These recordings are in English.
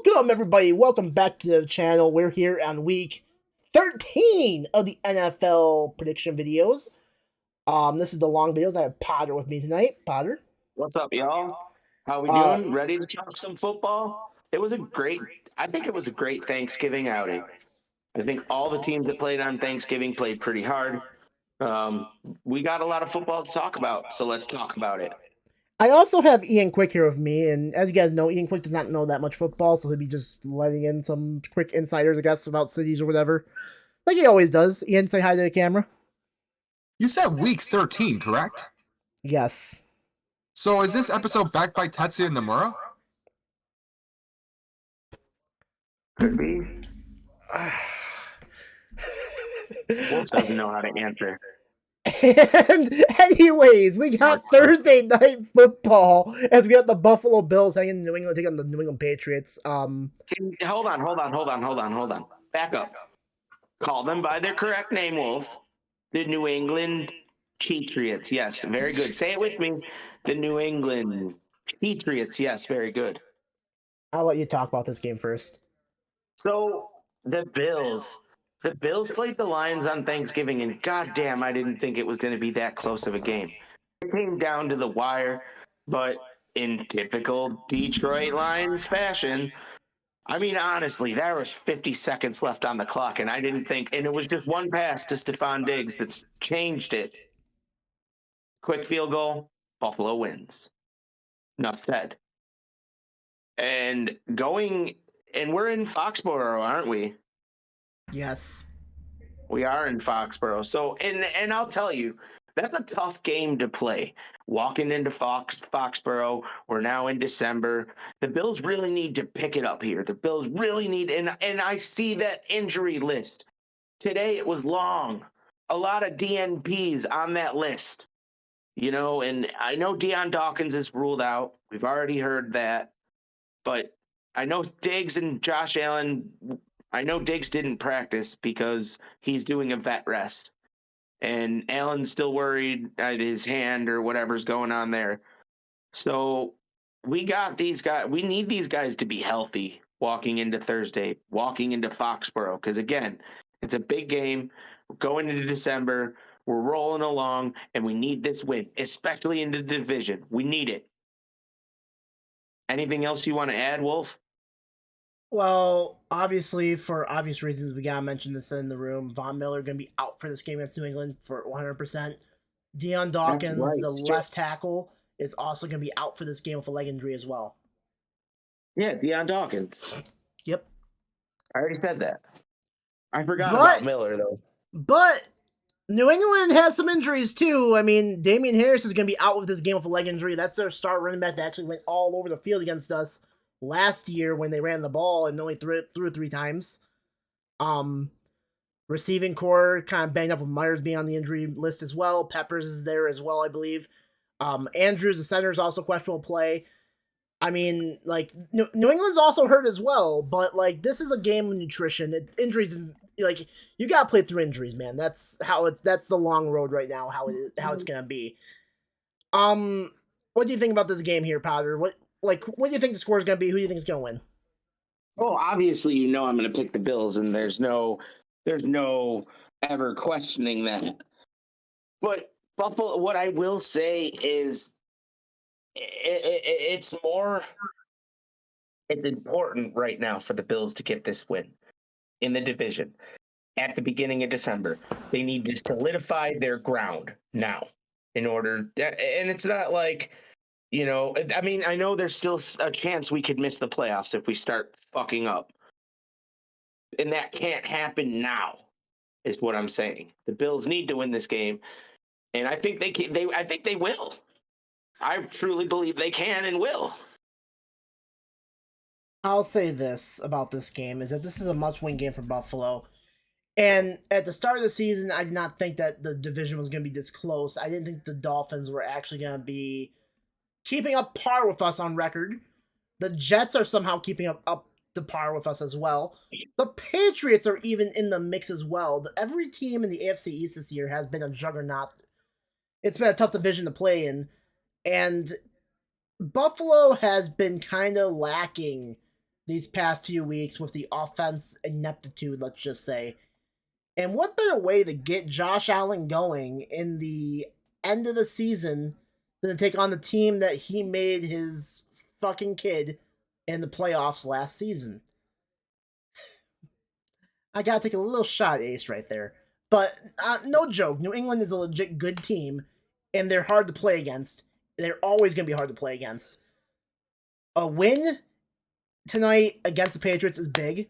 Welcome, everybody. Welcome back to the channel. We're here on week 13 of the NFL prediction videos. This is the long videos. I have Potter with me tonight. Potter. What's up, y'all? How we Uh, doing? Ready to talk some football? I think it was a great Thanksgiving outing. I think all the teams that played on Thanksgiving played pretty hard. We got a lot of football to talk about, so let's talk about it. I also have Ian Quick here with me, and as you guys know, Ian Quick does not know that much football, so he'll be just letting in some quick insiders, I guess, about cities or whatever, like he always does. Ian, say hi to the camera. You said week 13, correct? Yes. So is this episode backed by Tetsuya Nomura? Could be. Wolf doesn't know how to answer. And anyways, we got Thursday night football as we got the Buffalo Bills hanging in New England, taking on the New England Patriots. Hold on. Back up. Call them by their correct name, Wolf. The New England Patriots. Yes, very good. Say it with me. The New England Patriots. Yes, very good. I'll let you talk about this game first. So the Bills played the Lions on Thanksgiving, and goddamn, I didn't think it was going to be that close of a game. It came down to the wire, but in typical Detroit Lions fashion, I mean, honestly, there was 50 seconds left on the clock, and I didn't think, and it was just one pass to Stephon Diggs that's changed it. Quick field goal, Buffalo wins. Enough said. And we're in Foxborough, aren't we? Yes. We are in Foxborough. So, and I'll tell you, that's a tough game to play. Walking into Foxborough, we're now in December. The Bills really need to pick it up here. The Bills really need, and I see that injury list. Today it was long. A lot of DNPs on that list. You know, and I know Deion Dawkins is ruled out. We've already heard that. But I know Diggs and Josh Allen, I know Diggs didn't practice because he's doing a vet rest. And Allen's still worried at his hand or whatever's going on there. So we got these guys. We need these guys to be healthy walking into Thursday, walking into Foxborough. Because, again, it's a big game. We're going into December. We're rolling along, and we need this win, especially in the division. We need it. Anything else you want to add, Wolf? Well, obviously, for obvious reasons, we gotta mention this in the room. Von Miller gonna be out for this game against New England for 100%. Deion Dawkins, right. the left tackle, is also gonna be out for this game with a leg injury as well. Yeah, Deion Dawkins. Yep. I already said that. I forgot about Miller, though. But New England has some injuries, too. I mean, Damian Harris is going to be out with this game with a leg injury. That's their star running back that actually went all over the field against us last year when they ran the ball and only threw it 3 times. Receiving core kind of banged up with Myers being on the injury list as well. Peppers is there as well, I believe. Andrews, the center, is also questionable play. I mean, like, New England's also hurt as well, but, like, this is a game of nutrition. Injuries, like, you gotta play through injuries, man. That's the long road right now, how it's gonna be. What do you think about this game here, Powder? What do you think the score is gonna be? Who do you think is gonna win? Well, obviously, you know I'm going to pick the Bills, and there's no ever questioning that. But Buffalo, what I will say is, it's important right now for the Bills to get this win in the division at the beginning of December. They need to solidify their ground now in order, and it's not like, you know, I mean, I know there's still a chance we could miss the playoffs if we start fucking up. And that can't happen now, is what I'm saying. The Bills need to win this game, and I think I think they will. I truly believe they can and will. I'll say this about this game is that this is a must-win game for Buffalo. And at the start of the season, I did not think that the division was going to be this close. I didn't think the Dolphins were actually going to be keeping up par with us on record. The Jets are somehow keeping up to par with us as well. The Patriots are even in the mix as well. Every team in the AFC East this year has been a juggernaut. It's been a tough division to play in. And Buffalo has been kind of lacking these past few weeks with the offense ineptitude, let's just say. And what better way to get Josh Allen going in the end of the season than to take on the team that he made his fucking kid in the playoffs last season? I gotta take a little shot at Ace right there. But no joke, New England is a legit good team, and they're hard to play against. They're always going to be hard to play against. A win tonight against the Patriots is big.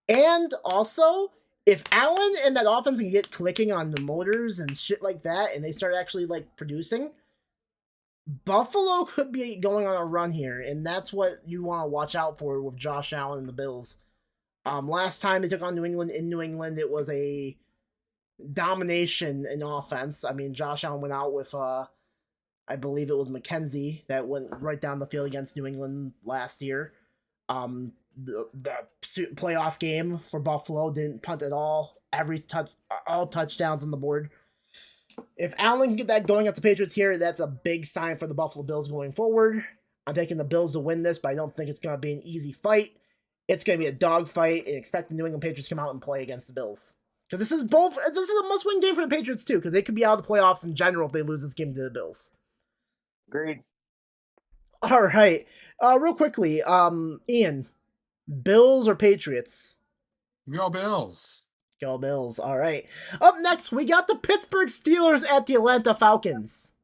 And also, if Allen and that offense can get clicking on the motors and shit like that, and they start actually like producing, Buffalo could be going on a run here, and that's what you want to watch out for with Josh Allen and the Bills. Last time they took on New England in New England, it was a domination in offense. I mean, Josh Allen went out with I believe it was McKenzie that went right down the field against New England last year. The playoff game for Buffalo didn't punt at all. All touchdowns on the board. If Allen can get that going at the Patriots here, that's a big sign for the Buffalo Bills going forward. I'm taking the Bills to win this, but I don't think it's going to be an easy fight. It's going to be a dogfight, and expect the New England Patriots to come out and play against the Bills. Because this is a must-win game for the Patriots, too, because they could be out of the playoffs in general if they lose this game to the Bills. Agreed. All right. Real quickly, Ian, Bills or Patriots? Go Bills. Go Bills. All right. Up next, we got the Pittsburgh Steelers at the Atlanta Falcons.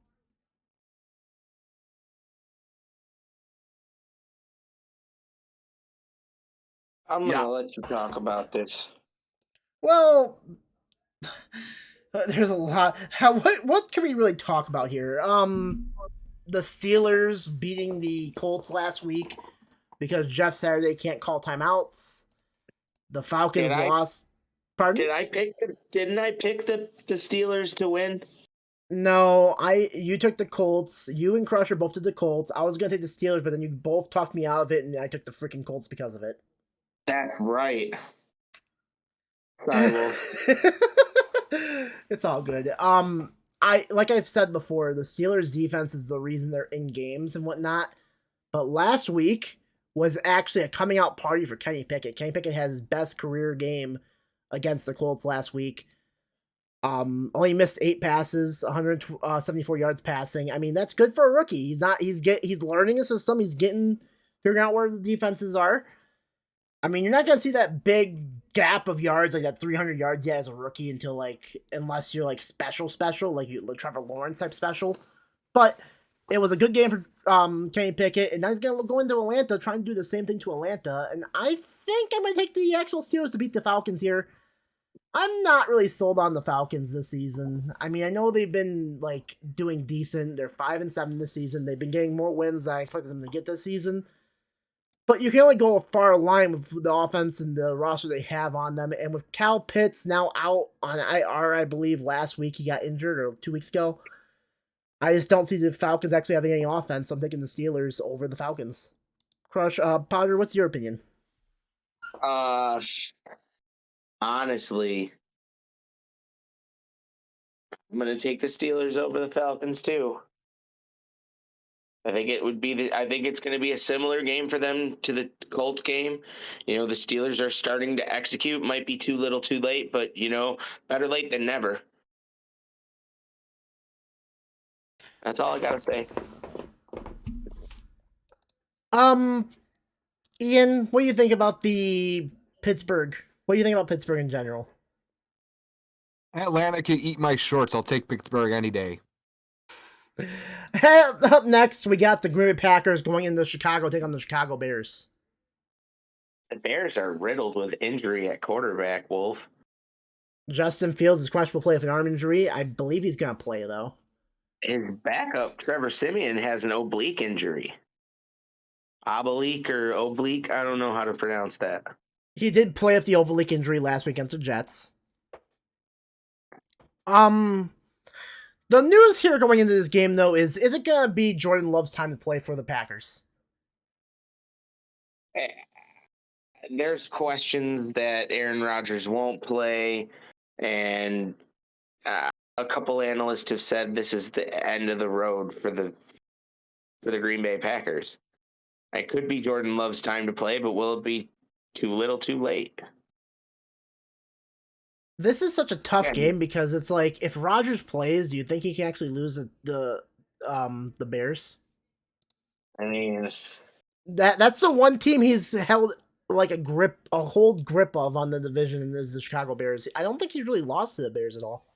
I'm gonna let you talk about this. Well, there's a lot. What can we really talk about here? The Steelers beating the Colts last week because Jeff Saturday can't call timeouts. The Falcons lost. Pardon? Didn't I pick the Steelers to win? No, you took the Colts. You and Crusher both took the Colts. I was gonna take the Steelers, but then you both talked me out of it, and I took the freaking Colts because of it. That's right. Sorry, Wolf. It's all good. Like I've said before, the Steelers defense is the reason they're in games and whatnot. But last week was actually a coming out party for Kenny Pickett. Kenny Pickett had his best career game against the Colts last week. Only missed 8 passes, 174 yards passing. I mean, that's good for a rookie. He's learning a system. He's figuring out where the defenses are. I mean, you're not going to see that big gap of yards, like that 300 yards yet as a rookie unless you're like special, like Trevor Lawrence type special. But it was a good game for Kenny Pickett, and now he's going to go into Atlanta trying to do the same thing to Atlanta. And I think I'm going to take the actual Steelers to beat the Falcons here. I'm not really sold on the Falcons this season. I mean, I know they've been like doing decent. They're 5-7 this season. They've been getting more wins than I expected them to get this season. But you can only go a far line with the offense and the roster they have on them. And with Cal Pitts now out on IR, I believe last week he got injured, or 2 weeks ago, I just don't see the Falcons actually having any offense. So I'm taking the Steelers over the Falcons. Crush, Potter, what's your opinion? Honestly, I'm going to take the Steelers over the Falcons too. I think it's going to be a similar game for them to the Colts game. You know, the Steelers are starting to execute. Might be too little, too late, but you know, better late than never. That's all I got to say. Ian, what do you think about the Pittsburgh? What do you think about Pittsburgh in general? Atlanta can eat my shorts. I'll take Pittsburgh any day. Up next, we got the Green Bay Packers going into Chicago, take on the Chicago Bears. The Bears are riddled with injury at quarterback, Wolf. Justin Fields is questionable play with an arm injury. I believe he's going to play, though. His backup, Trevor Siemian, has an oblique injury. Oblique or oblique, I don't know how to pronounce that. He did play with the oblique injury last week against the Jets. The news here going into this game, though, is it going to be Jordan Love's time to play for the Packers? There's questions that Aaron Rodgers won't play, and a couple analysts have said this is the end of the road for the Green Bay Packers. It could be Jordan Love's time to play, but will it be too little, too late? This is such a tough Yeah. game because it's like if Rodgers plays, do you think he can actually lose the Bears? I mean, That's the one team he's held like a hold grip of on the division is the Chicago Bears. I don't think he's really lost to the Bears at all.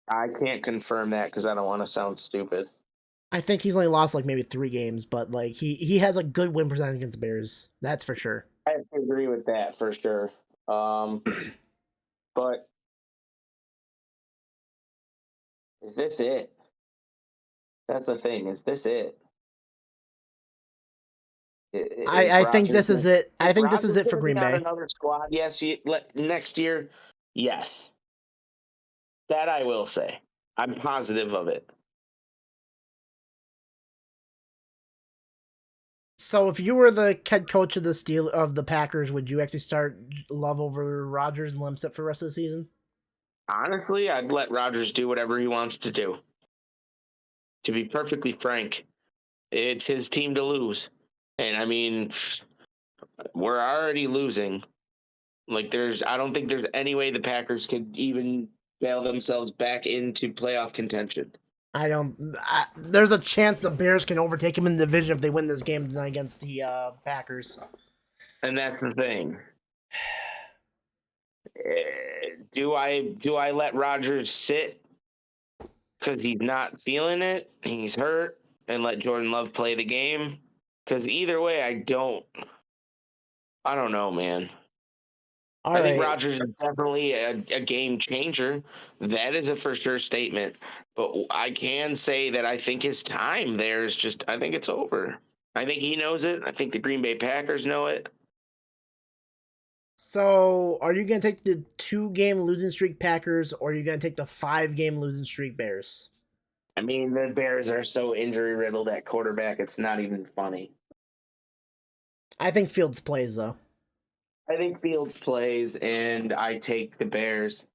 I can't confirm that because I don't want to sound stupid. I think he's only lost like maybe 3 games, but like he has a good win percentage against the Bears. That's for sure. I have to agree with that for sure. But is this it? That's the thing. Is this it? I think this is it. I think this is it for Rodgers Green gonna be on Bay. another squad. Yes, next year. Yes, that I will say. I'm positive of it. So if you were the head coach of the Packers, would you actually start Love over Rodgers and let him sit for the rest of the season? Honestly, I'd let Rodgers do whatever he wants to do. To be perfectly frank, it's his team to lose. And I mean, we're already losing. Like I don't think there's any way the Packers could even bail themselves back into playoff contention. There's a chance the Bears can overtake him in the division if they win this game tonight against the Packers. And that's the thing. Do I let Rodgers sit because he's not feeling it, he's hurt, and let Jordan Love play the game? Because either way, I don't know, man. I think Rodgers is definitely a game changer. That is a for sure statement. But I can say that I think his time there is just, I think it's over. I think he knows it. I think the Green Bay Packers know it. So, are you going to take the 2-game losing streak Packers, or are you going to take the 5-game losing streak Bears? I mean, the Bears are so injury-riddled at quarterback, it's not even funny. I think Fields plays, though. I think Fields plays, and I take the Bears.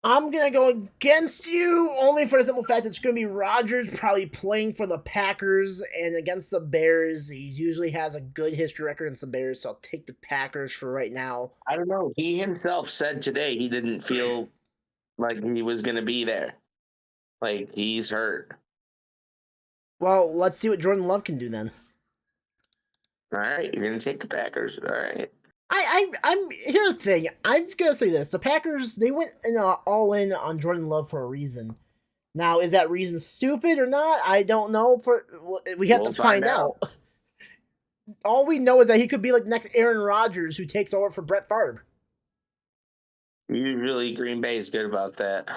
I'm going to go against you, only for the simple fact that it's going to be Rodgers probably playing for the Packers, and against the Bears, he usually has a good history record against the Bears, so I'll take the Packers for right now. I don't know. He himself said today he didn't feel like he was going to be there. Like, he's hurt. Well, let's see what Jordan Love can do then. All right, you're going to take the Packers. All right. I'm here's the thing. I'm gonna say this: the Packers, they went all in on Jordan Love for a reason. Now, is that reason stupid or not? I don't know. We have to find out. All we know is that he could be like next Aaron Rodgers, who takes over for Brett Favre. Usually, Green Bay is good about that.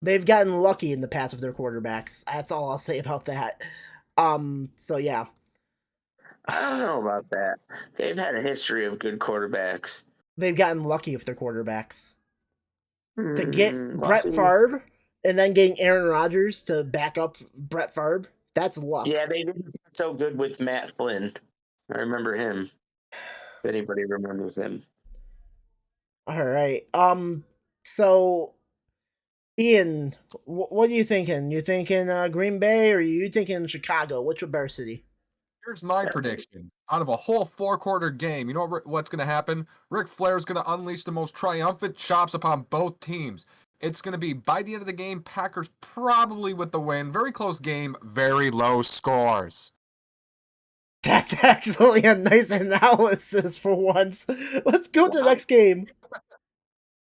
They've gotten lucky in the past with their quarterbacks. That's all I'll say about that. So yeah. I don't know about that. They've had a history of good quarterbacks. They've gotten lucky with their quarterbacks. To get Brett Favre and then getting Aaron Rodgers to back up Brett Favre, that's luck. Yeah, they didn't do so good with Matt Flynn. I remember him. If anybody remembers him. All right. So, Ian, what are you thinking? You thinking Green Bay or are you thinking Chicago? What's your Bear City? Here's my prediction. Out of a whole 4-quarter game, you know what's going to happen? Ric Flair's going to unleash the most triumphant chops upon both teams. It's going to be, by the end of the game, Packers probably with the win. Very close game, very low scores. That's actually a nice analysis for once. Let's go to the next game.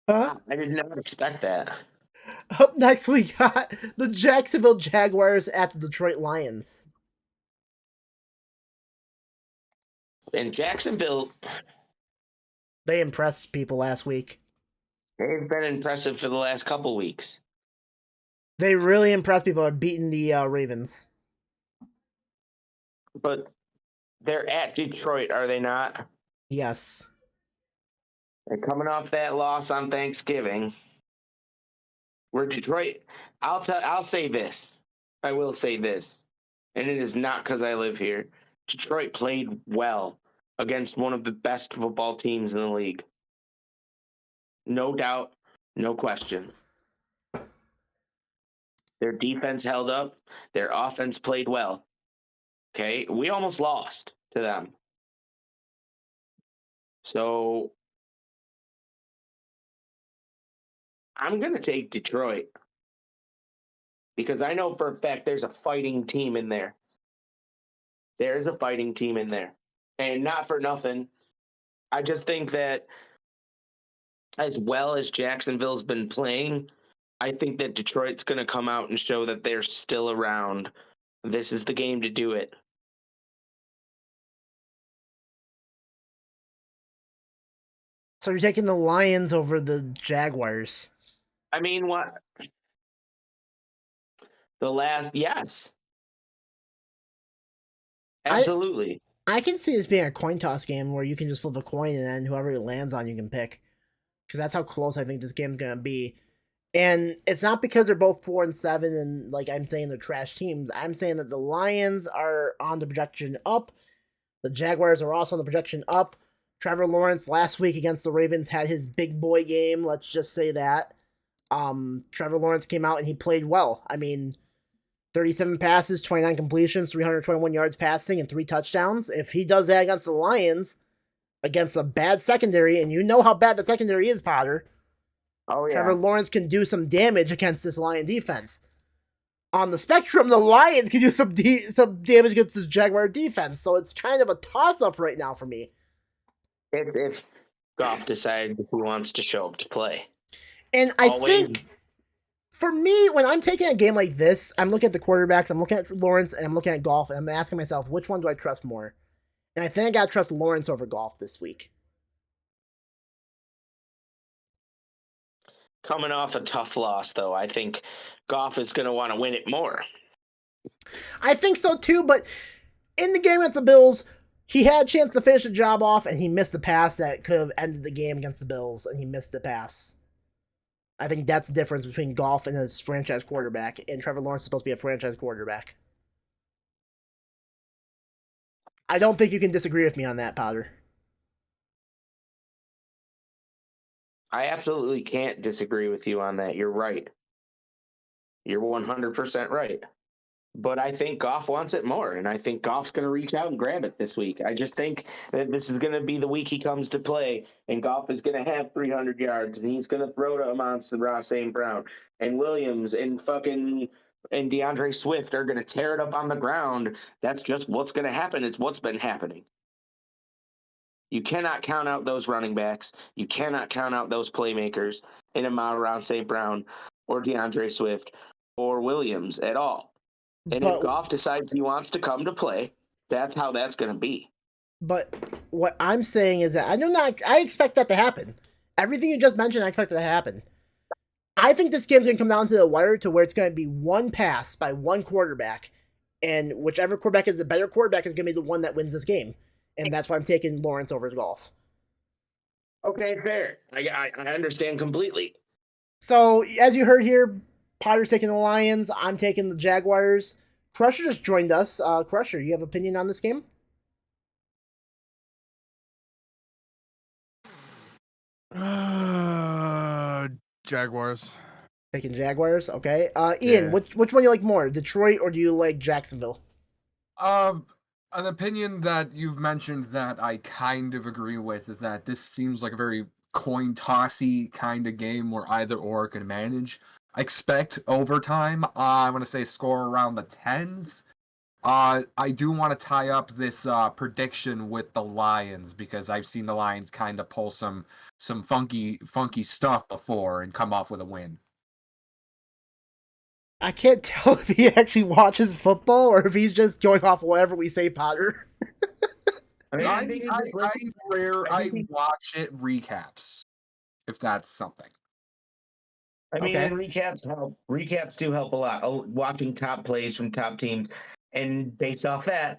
Huh? I did not expect that. Up next, we got the Jacksonville Jaguars at the Detroit Lions. And Jacksonville, they impressed people last week. They've been impressive for the last couple weeks. They really impressed people at beating the Ravens. But they're at Detroit, are they not? Yes. They're coming off that loss on Thanksgiving. We're Detroit. I'll say this. I will say this. And it is not because I live here. Detroit played well against one of the best football teams in the league. No doubt, no question. Their defense held up. Their offense played well. Okay, we almost lost to them. So I'm going to take Detroit because I know for a fact there's a fighting team in there. There's a fighting team in there. And not for nothing, I just think that as well as Jacksonville's been playing, I think that Detroit's going to come out and show that they're still around. This is the game to do it. So you're taking the Lions over the Jaguars. I mean, what? Yes. Absolutely. I can see this being a coin toss game where you can just flip a coin and then whoever it lands on you can pick. Because that's how close I think this game's going to be. And it's not because they're both 4-7 and like I'm saying they're trash teams. I'm saying that the Lions are on the projection up. The Jaguars are also on the projection up. Trevor Lawrence last week against the Ravens had his big boy game. Let's just say that. Trevor Lawrence came out and he played well. I mean, 37 passes, 29 completions, 321 yards passing, and 3 touchdowns. If he does that against the Lions, against a bad secondary, and you know how bad the secondary is, Potter. Oh, yeah. Trevor Lawrence can do some damage against this Lion defense. On the spectrum, the Lions can do some damage against this Jaguar defense. So it's kind of a toss-up right now for me. If Goff decides if he wants to show up to play. And I think, for me, when I'm taking a game like this, I'm looking at the quarterbacks, I'm looking at Lawrence, and I'm looking at Goff, and I'm asking myself, which one do I trust more? And I think I got to trust Lawrence over Goff this week. Coming off a tough loss, though, I think Goff is going to want to win it more. I think so, too, but in the game against the Bills, he had a chance to finish the job off, and he missed a pass that could have ended the game against the Bills, and he missed the pass. I think that's the difference between Goff and his franchise quarterback, and Trevor Lawrence is supposed to be a franchise quarterback. I don't think you can disagree with me on that, Potter. I absolutely can't disagree with you on that. You're right. You're 100% right. But I think Goff wants it more, and I think Goff's going to reach out and grab it this week. I just think that this is going to be the week he comes to play, and Goff is going to have 300 yards, and he's going to throw to Amon-Ra St. Brown, and Williams, and DeAndre Swift are going to tear it up on the ground. That's just what's going to happen. It's what's been happening. You cannot count out those running backs. You cannot count out those playmakers in Amon-Ra St. Brown or DeAndre Swift or Williams at all. And if Goff decides he wants to come to play, that's how that's going to be. But what I'm saying is that I expect that to happen. Everything you just mentioned, I expect that to happen. I think this game's going to come down to the wire to where it's going to be one pass by one quarterback, and whichever quarterback is the better quarterback is going to be the one that wins this game. And that's why I'm taking Lawrence over Goff. Okay, fair. I understand completely. So, as you heard here, Potter's taking the Lions. I'm taking the Jaguars. Crusher just joined us. Crusher, you have an opinion on this game? Jaguars. Taking Jaguars. Okay. Ian, Yeah. which one do you like more, Detroit or do you like Jacksonville? An opinion that you've mentioned that I kind of agree with is that this seems like a very coin tossy kind of game where either or can manage. I expect overtime. I'm going to say score around the 10s. I do want to tie up this prediction with the Lions because I've seen the Lions kind of pull some funky stuff before and come off with a win. I can't tell if he actually watches football or if he's just going off whatever we say, Potter. I watch it recaps, if that's something. I mean, Okay. and recaps help. Recaps do help a lot. Watching top plays from top teams, and based off that,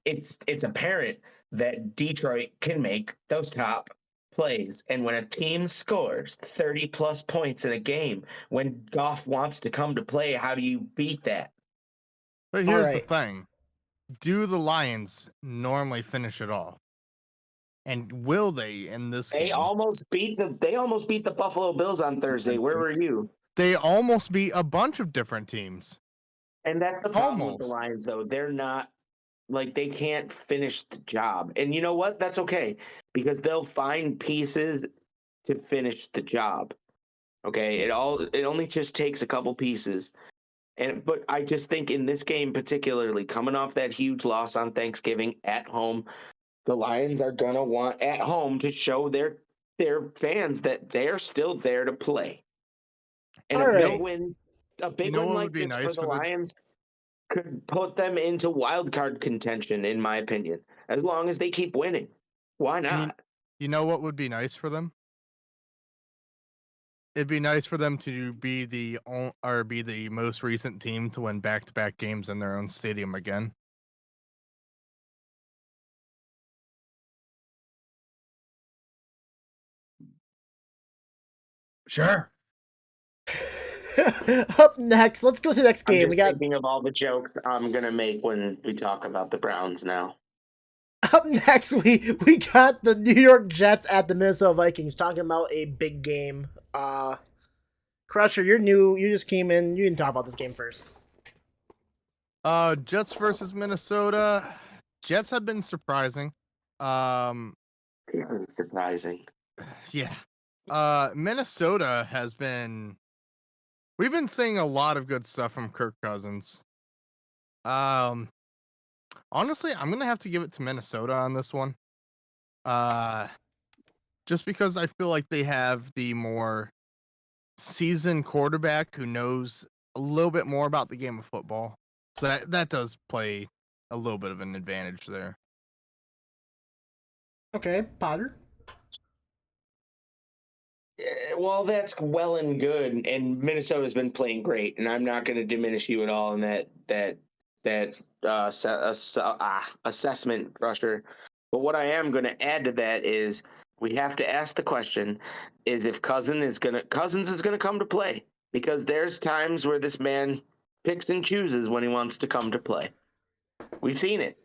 it's apparent that Detroit can make those top plays. And when a team scores 30-plus points in a game, when Goff wants to come to play, how do you beat that? But here's the Alright. thing. Do the Lions normally finish it off? And will they in this They game? almost beat the Buffalo Bills on Thursday. Where were you? They almost beat a bunch of different teams. And that's the problem with the Almost. Lions, though. They're not like they can't finish the job. And you know what? That's okay because they'll find pieces to finish the job. Okay, it only just takes a couple pieces. But I just think in this game particularly, coming off that huge loss on Thanksgiving at home, the Lions are gonna want at home to show their fans that they're still there to play. And All right. a big know win what like would be this for nice the for the Lions could put them into wild card contention, in my opinion, as long as they keep winning. Why and not? you know what would be nice for them? It'd be nice for them to be the most recent team to win back-to-back games in their own stadium again. Sure. Up next, let's go to the next I'm game. just We got thinking of all the jokes I'm gonna make when we talk about the Browns now. up next. We got the New York Jets at the Minnesota Vikings. Talking about a big game. Crusher, you're new. You just came in. You can talk about this game first. Jets versus Minnesota. Jets have been surprising. Surprising. Yeah. Minnesota has been. We've been seeing a lot of good stuff from Kirk Cousins. Honestly, I'm gonna have to give it to Minnesota on this one. Just because I feel like they have the more seasoned quarterback who knows a little bit more about the game of football. So that does play a little bit of an advantage there. Okay, Potter. Well, that's well and good, and Minnesota's been playing great, and I'm not going to diminish you at all in assessment, Crusher. But what I am going to add to that is we have to ask the question: is if Cousins is going to come to play? Because there's times where this man picks and chooses when he wants to come to play. We've seen it.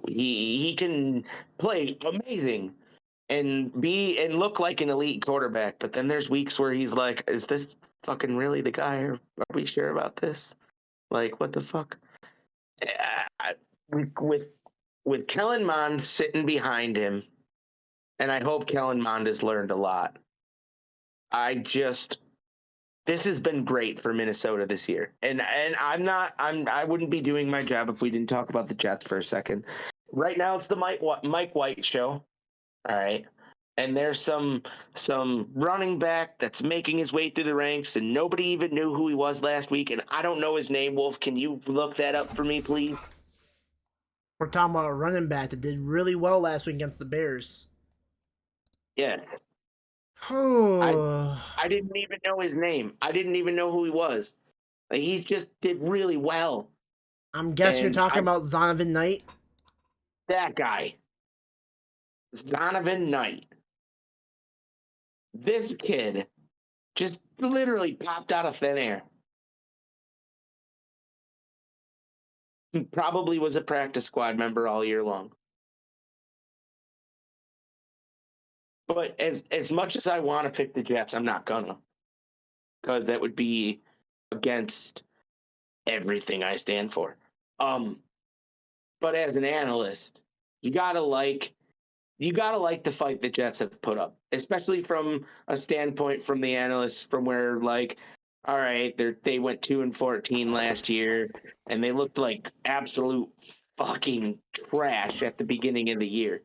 He can play amazing and look like an elite quarterback, but then there's weeks where he's like, is this fucking really the guy, or are we sure about this? Like, what the fuck? With Kellen Mond sitting behind him, and I hope Kellen Mond has learned a lot. This has been great for Minnesota this year, and I wouldn't be doing my job if we didn't talk about the Jets for a second. Right now, it's the Mike White show. All right. And there's some running back that's making his way through the ranks, and nobody even knew who he was last week, and I don't know his name. Wolf, can you look that up for me, please? We're talking about a running back that did really well last week against the Bears. Yeah. Oh, I didn't even know his name. I didn't even know who he was. Like, he just did really well. I'm guessing you're talking about Zonovan Knight. That guy. Zonovan Knight. This kid just literally popped out of thin air. He probably was a practice squad member all year long. But as much as I want to pick the Jets, I'm not gonna. Because that would be against everything I stand for. But as an analyst, you gotta like the fight the Jets have put up, especially from a standpoint from the analysts, from where, like, all right, they went 2-14 last year, and they looked like absolute fucking trash at the beginning of the year.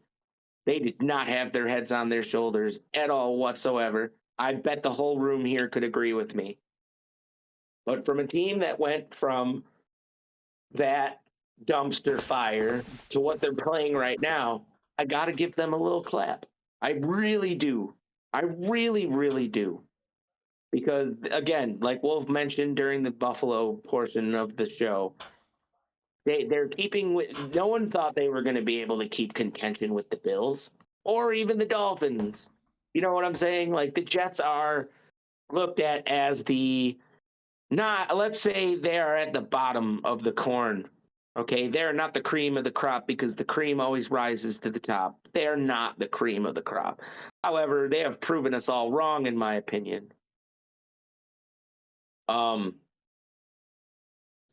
They did not have their heads on their shoulders at all whatsoever. I bet the whole room here could agree with me. But from a team that went from that dumpster fire to what they're playing right now, I got to give them a little clap. I really do. I really, really do. Because, again, like Wolf mentioned during the Buffalo portion of the show, they're keeping with. No one thought they were going to be able to keep contention with the Bills or even the Dolphins. You know what I'm saying? Like, the Jets are looked at as let's say they are at the bottom of the corn. Okay, they're not the cream of the crop because the cream always rises to the top. They're not the cream of the crop. However, they have proven us all wrong, in my opinion.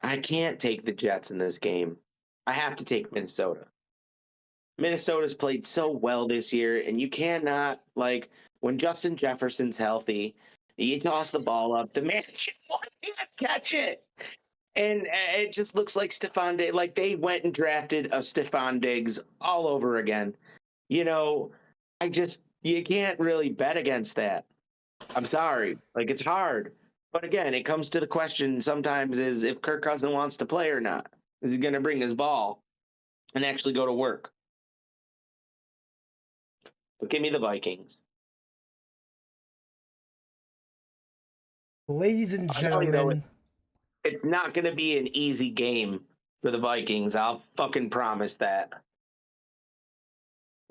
I can't take the Jets in this game. I have to take Minnesota. Minnesota's played so well this year, and you cannot, like, when Justin Jefferson's healthy, you toss the ball up, the man can't catch it. And it just looks like Stephon Diggs, like they went and drafted a Stephon Diggs all over again. You know, you can't really bet against that. I'm sorry. Like, it's hard. But again, it comes to the question sometimes is if Kirk Cousins wants to play or not. Is he going to bring his ball and actually go to work? But give me the Vikings. Ladies and I'll tell you though, gentlemen, it's not going to be an easy game for the Vikings. I'll fucking promise that.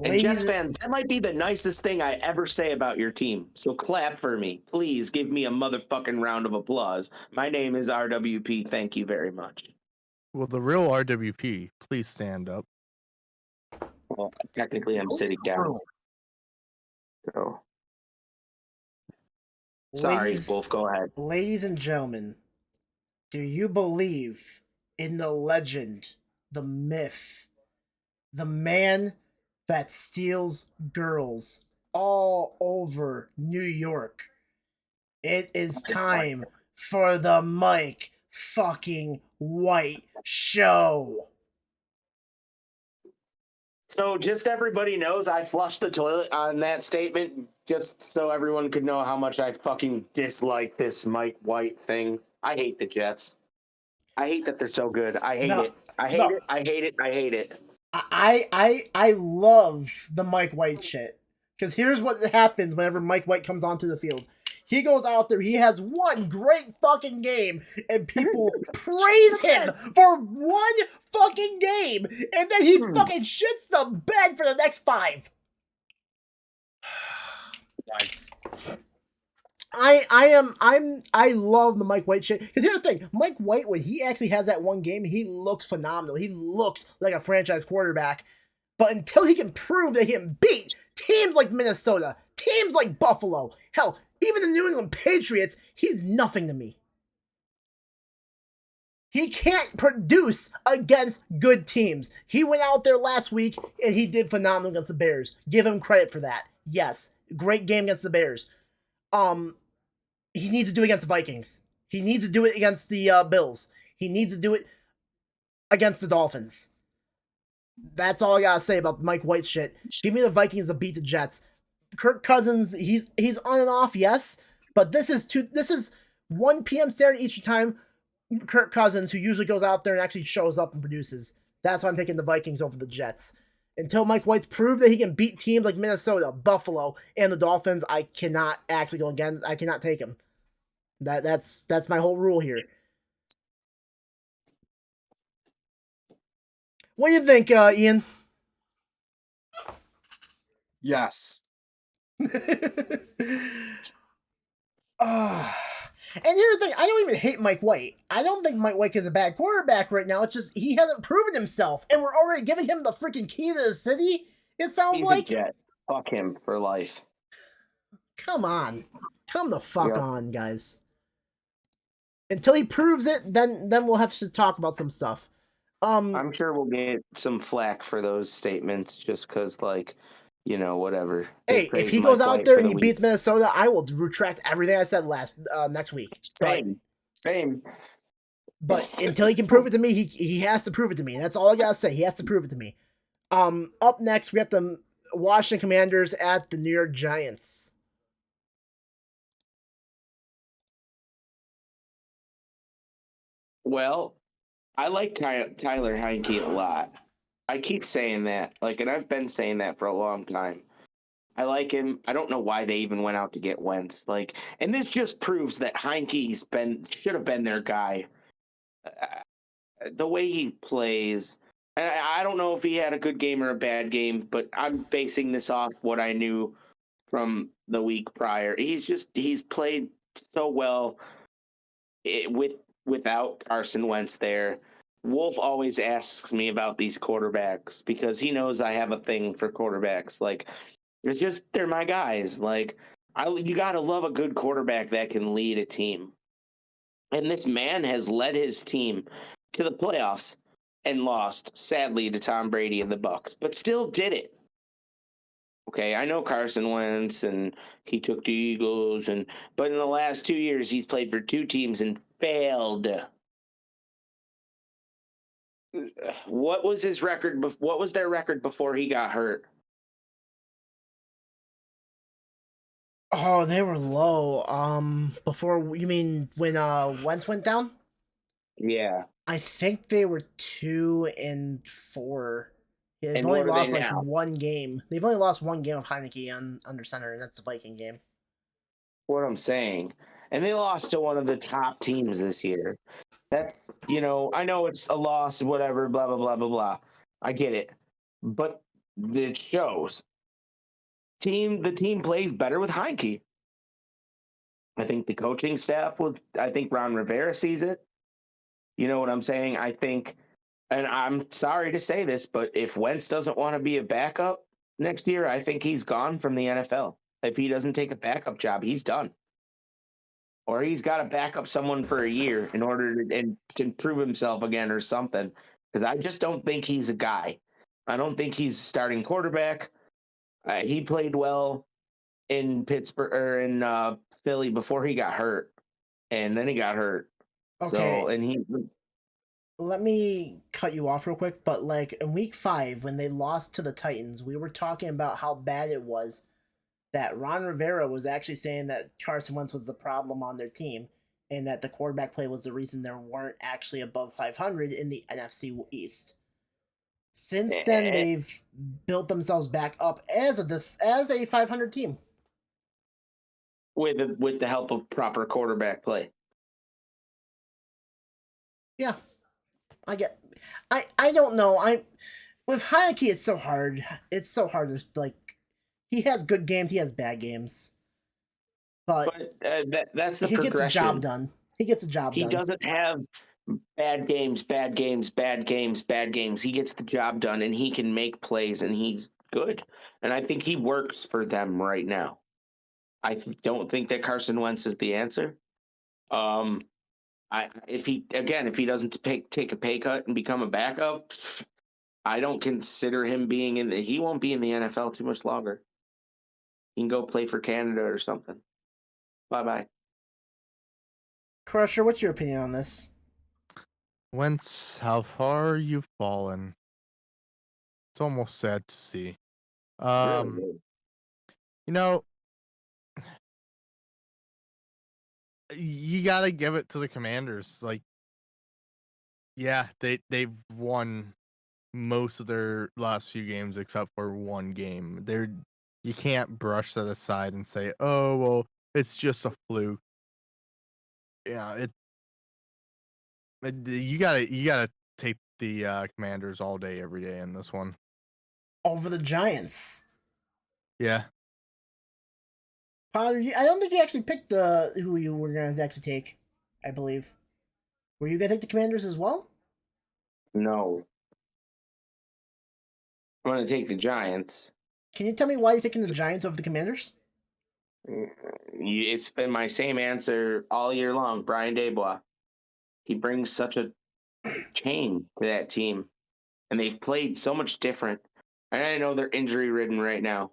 And Jets fans, that might be the nicest thing I ever say about your team. So clap for me. Please give me a motherfucking round of applause. My name is RWP. Thank you very much. Will the real RWP please stand up? Well, technically, I'm sitting down. So. Sorry, Wolf, go ahead. Ladies and gentlemen, do you believe in the legend, the myth, the man that steals girls all over New York? It is time for the Mike fucking White Show. So just everybody knows I flushed the toilet on that statement just so everyone could know how much I fucking dislike this Mike White thing. I hate the Jets. I hate that they're so good. I hate it. I hate it. I hate it. I hate it. I love the Mike White shit. Because here's what happens whenever Mike White comes onto the field. He goes out there, he has one great fucking game, and people praise him for one fucking game, and then he fucking shits the bed for the next 5. Nice. I love the Mike White shit. Because here's the thing, Mike White, when he actually has that one game, he looks phenomenal. He looks like a franchise quarterback. But until he can prove that he can beat teams like Minnesota, teams like Buffalo, hell, even the New England Patriots, he's nothing to me. He can't produce against good teams. He went out there last week and he did phenomenal against the Bears. Give him credit for that. Yes, great game against the Bears. He needs to do it against the Vikings. He needs to do it against the Bills. He needs to do it against the Dolphins. That's all I gotta say about Mike White shit. Give me the Vikings to beat the Jets. Kirk Cousins, he's on and off, yes, but this is 1 p.m. Saturday Eastern time. Kirk Cousins, who usually goes out there and actually shows up and produces. That's why I'm taking the Vikings over the Jets. Until Mike White's proved that he can beat teams like Minnesota, Buffalo, and the Dolphins, I cannot actually go against. I cannot take him. That's my whole rule here. What do you think, Ian? Yes. And here's the thing, I don't even hate Mike White. I don't think Mike White is a bad quarterback right now. It's just he hasn't proven himself, and we're already giving him the freaking key to the city. It sounds He's like. A Jet. Fuck him for life. Come on, come the fuck on, guys. Until he proves it, then we'll have to talk about some stuff. I'm sure we'll get some flack for those statements, just because, like, you know, whatever. Hey, if he goes out there and he beats Minnesota, I will retract everything I said next week. Same. But until he can prove it to me, he has to prove it to me. That's all I gotta say. He has to prove it to me. Up next, we have the Washington Commanders at the New York Giants. Well, I like Tyler Heineke a lot. I keep saying that, and I've been saying that for a long time. I like him. I don't know why they even went out to get Wentz. And this just proves that Heineke's should have been their guy. The way he plays, and I don't know if he had a good game or a bad game, but I'm basing this off what I knew from the week prior. He's played so well without Carson Wentz there. Wolf always asks me about these quarterbacks because he knows I have a thing for quarterbacks. It's just, they're my guys. You got to love a good quarterback that can lead a team. And this man has led his team to the playoffs and lost, sadly, to Tom Brady and the Bucks, but still did it. Okay, I know Carson Wentz and he took the Eagles, but in the last 2 years he's played for two teams and failed. What was his record? What was their record before he got hurt? Oh, they were low. Before, you mean when Wentz went down? Yeah. I think they were 2-4. Yeah, they've And only what are they lost like now? one game. They've only lost one game of Heineke under center, and that's the Viking game. What I'm saying. And they lost to one of the top teams this year. That's, I know it's a loss, whatever, blah, blah, blah, blah, blah. I get it. But it shows. The team plays better with Heineke. I think the coaching staff I think Ron Rivera sees it. You know what I'm saying? I think, and I'm sorry to say this, but if Wentz doesn't want to be a backup next year, I think he's gone from the NFL. If he doesn't take a backup job, he's done. Or he's got to back up someone for a year in order to prove himself again or something. Because I just don't think he's a guy. I don't think he's starting quarterback. He played well in Pittsburgh or in Philly before he got hurt, and then he got hurt. Okay. So, and he. Let me cut you off real quick, but like in week 5, when they lost to the Titans, we were talking about how bad it was that Ron Rivera was actually saying that Carson Wentz was the problem on their team and that the quarterback play was the reason they weren't actually above 500 in the NFC East. Since then, they've built themselves back up as a 500 team with the help of proper quarterback play. Yeah, I don't know. With Heineke, it's so hard. It's so hard to like. He has good games. He has bad games. But that's the he progression. Gets the job done. He gets the job done. He doesn't have bad games, bad games, bad games, bad games. He gets the job done, and he can make plays, and he's good. And I think he works for them right now. I don't think that Carson Wentz is the answer. If he doesn't take a pay cut and become a backup, I don't consider him being he won't be in the NFL too much longer. He can go play for Canada or something. Bye-bye. Crusher, what's your opinion on this? Wentz, how far you've fallen. It's almost sad to see. Really? You know, you gotta give it to the Commanders. Like, yeah, they've won most of their last few games except for one game. You can't brush that aside and say, "Oh, well, it's just a fluke." Yeah, you gotta take the Commanders all day, every day in this one. Over the Giants. Yeah. Potter, I don't think you actually picked who you were going to actually take, I believe. Were you going to take the Commanders as well? No. I'm going to take the Giants. Can you tell me why you're taking the Giants over the Commanders? It's been my same answer all year long. Brian Dabois. He brings such a change to that team, and they've played so much different. And I know they're injury-ridden right now,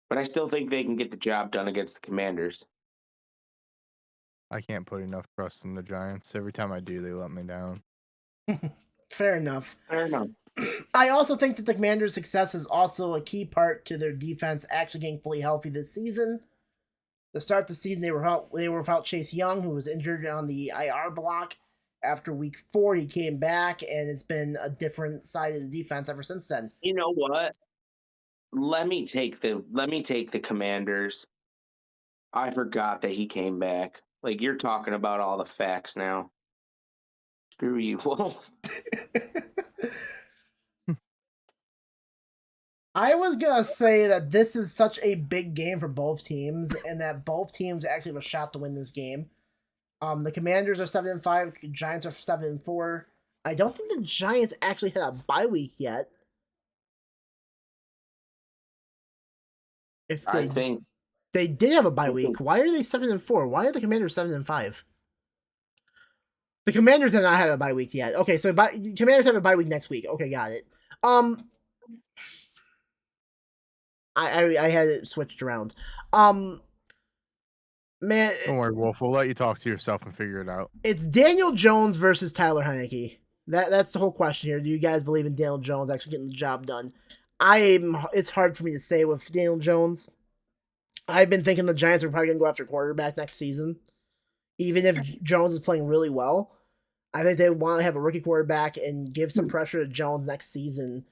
but I still think they can get the job done against the Commanders. I can't put enough trust in the Giants. Every time I do, they let me down. Fair enough. Fair enough. I also think that the Commanders' success is also a key part to their defense actually getting fully healthy this season. To start the season, they were without Chase Young, who was injured on the IR block. After week 4, he came back, and it's been a different side of the defense ever since then. You know what? Let me take the Commanders. I forgot that he came back. Like, you're talking about all the facts now. Screw you, Wolf. I was gonna say that this is such a big game for both teams, and that both teams actually have a shot to win this game. The Commanders are 7-5, Giants are 7-4. I don't think the Giants actually had a bye week yet. If I think they did have a bye week, why are they 7-4? Why are the Commanders 7-5? The Commanders have not had a bye week yet. Okay, so Commanders have a bye week next week. Okay, got it. I had it switched around. Man, Don't worry, Wolf. We'll let you talk to yourself and figure it out. it's Daniel Jones versus Tyler Heineke. That's the whole question here. Do you guys believe in Daniel Jones actually getting the job done? It's hard for me to say with Daniel Jones. I've been thinking the Giants are probably going to go after quarterback next season. Even if Jones is playing really well, I think they want to have a rookie quarterback and give some pressure to Jones next season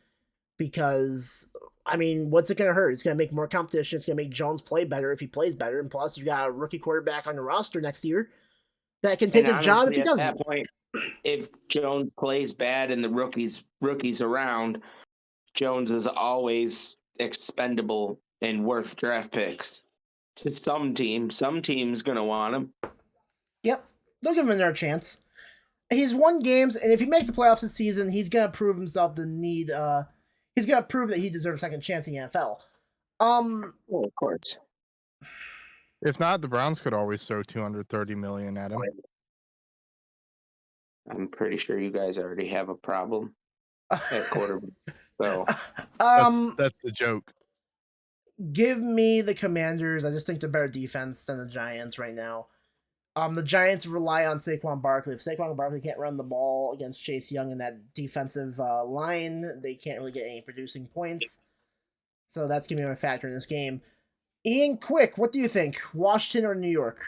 because, I mean, what's it going to hurt? It's going to make more competition. It's going to make Jones play better if he plays better. And plus, you got a rookie quarterback on the roster next year that can take a job if he doesn't. At that point, if Jones plays bad and the rookies around, Jones is always expendable and worth draft picks to some team. Some team's going to want him. Yep. They'll give him another chance. He's won games, and if he makes the playoffs this season, he's going to prove himself he's going to prove that he deserves a second chance in the NFL. Well, of course. If not, the Browns could always throw $230 million at him. I'm pretty sure you guys already have a problem at quarterback. So that's the joke. Give me the Commanders. I just think they're better defense than the Giants right now. The Giants rely on Saquon Barkley. If Saquon Barkley can't run the ball against Chase Young in that defensive line, they can't really get any producing points. So that's going to be my factor in this game. Ian, quick, what do you think? Washington or New York?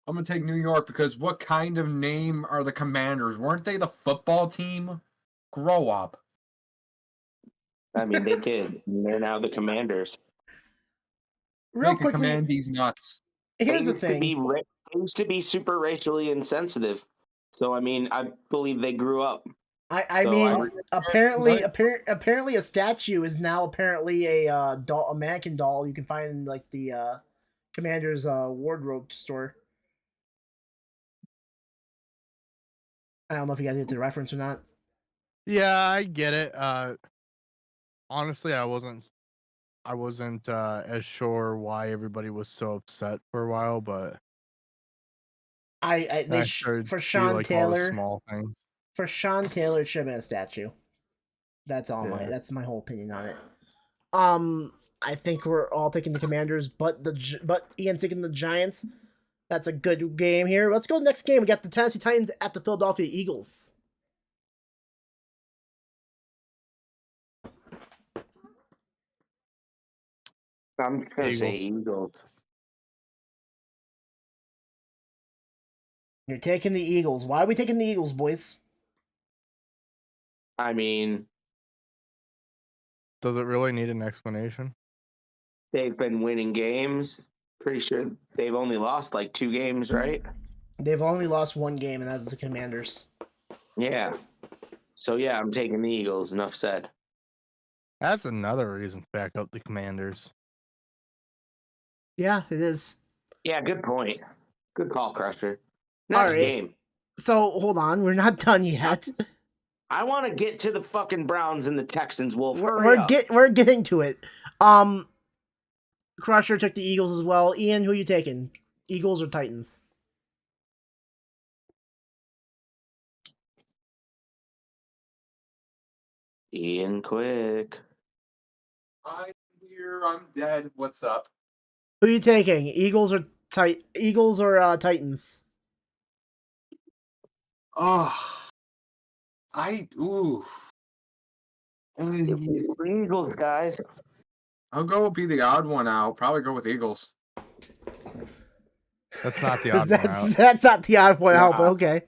I'm going to take New York because what kind of name are the Commanders? Weren't they the football team? Grow up. I mean, they did. They're now the Commanders. Real quickly, command these nuts. Here's the thing. They used to be super racially insensitive. So, I mean, I believe they grew up. Apparently a statue is now apparently a mannequin doll you can find in like the Commander's wardrobe store. I don't know if you guys get the reference or not. Yeah, I get it. Honestly, I wasn't as sure why everybody was so upset for a while, but for Sean Taylor, small things. For Sean Taylor, it should have been a statue. That's all that's my whole opinion on it. I think we're all taking the Commanders, but Ian's taking the Giants. That's a good game here. Let's go to the next game. We got the Tennessee Titans at the Philadelphia Eagles. I'm going to say Eagles. You're taking the Eagles. Why are we taking the Eagles, boys? I mean, does it really need an explanation? They've been winning games. Pretty sure they've only lost like 2 games, right? They've only lost 1 game, and that's the Commanders. Yeah. So, yeah, I'm taking the Eagles. Enough said. That's another reason to back up the Commanders. Yeah, it is. Yeah, good point. Good call, Crusher. Next game. So, hold on. We're not done yet. I want to get to the fucking Browns and the Texans, Wolf. We're getting to it. Crusher took the Eagles as well. Ian, who are you taking? Eagles or Titans? Ian, quick. I'm here. I'm dead. What's up? Who are you taking? Eagles or Titans? Oh, Eagles, guys. I'll go be the odd one out. Probably go with Eagles. That's not the odd one out. That's not the odd one out, but okay.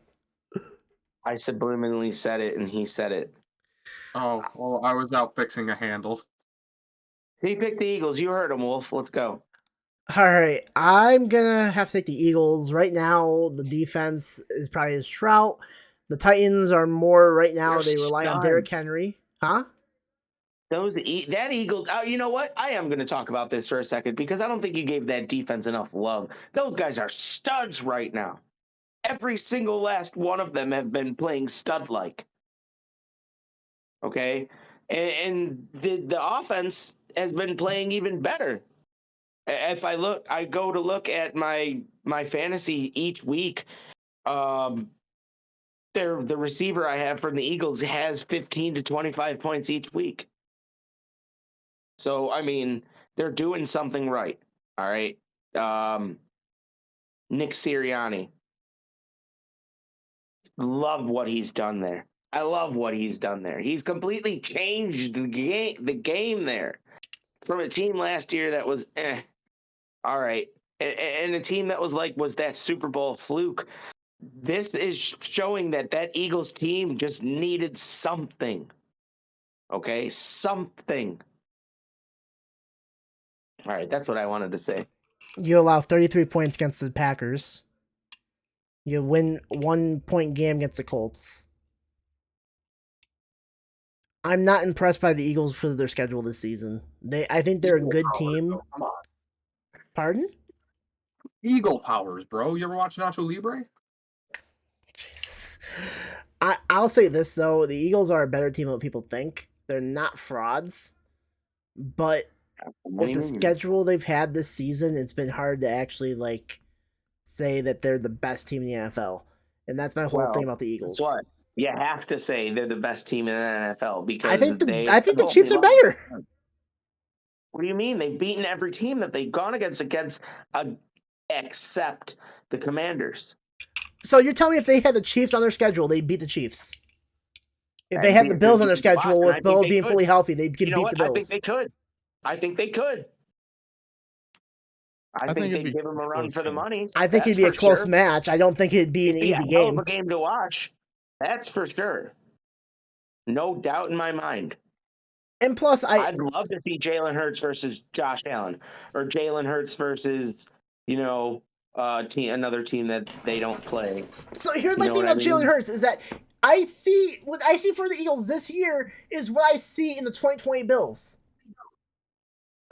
I subliminally said it, and he said it. Oh, well, I was out fixing a handle. He picked the Eagles. You heard him, Wolf. Let's go. All right. I'm going to have to take the Eagles. Right now, the defense is probably a Stroud. The Titans are more right now. They rely on Derrick Henry. Huh? That Eagles. Oh, you know what? I am going to talk about this for a second because I don't think you gave that defense enough love. Those guys are studs right now. Every single last one of them have been playing stud-like. Okay? And the offense has been playing even better. If I go to look at my fantasy each week, The receiver I have from the Eagles has 15 to 25 points each week. So, I mean, they're doing something right. All right. Nick Sirianni. Love what he's done there. I love what he's done there. He's completely changed the game there from a team last year that was all right, and a team that was that Super Bowl fluke. This is showing that Eagles team just needed something. Okay, something. All right, that's what I wanted to say. You allow 33 points against the Packers. You win 1 point game against the Colts. I'm not impressed by the Eagles for their schedule this season. I think they're a good team. Come on. Pardon? Eagle powers, bro. You ever watch Nacho Libre? Jesus. I'll say this though: the Eagles are a better team than what people think. They're not frauds, but with the schedule they've had this season, it's been hard to actually say that they're the best team in the NFL, and that's my whole thing about the Eagles. Guess what? You have to say they're the best team in the NFL because I think the Chiefs are better. What do you mean? They've beaten every team that they've gone against except the Commanders. So you're telling me if they had the Chiefs on their schedule, they'd beat the Chiefs? If they had the Bills on their schedule, with Bill being fully healthy, they could beat the Bills. I think they could. I think they could. I think they'd give them a run for the money. I think it'd be a close match. I don't think it'd be an easy game. Hell of a game to watch. That's for sure. No doubt in my mind. And plus, I'd love to see Jalen Hurts versus Josh Allen, or Jalen Hurts versus, another team that they don't play. So here's my thing about Jalen Hurts is that what I see for the Eagles this year is what I see in the 2020 Bills.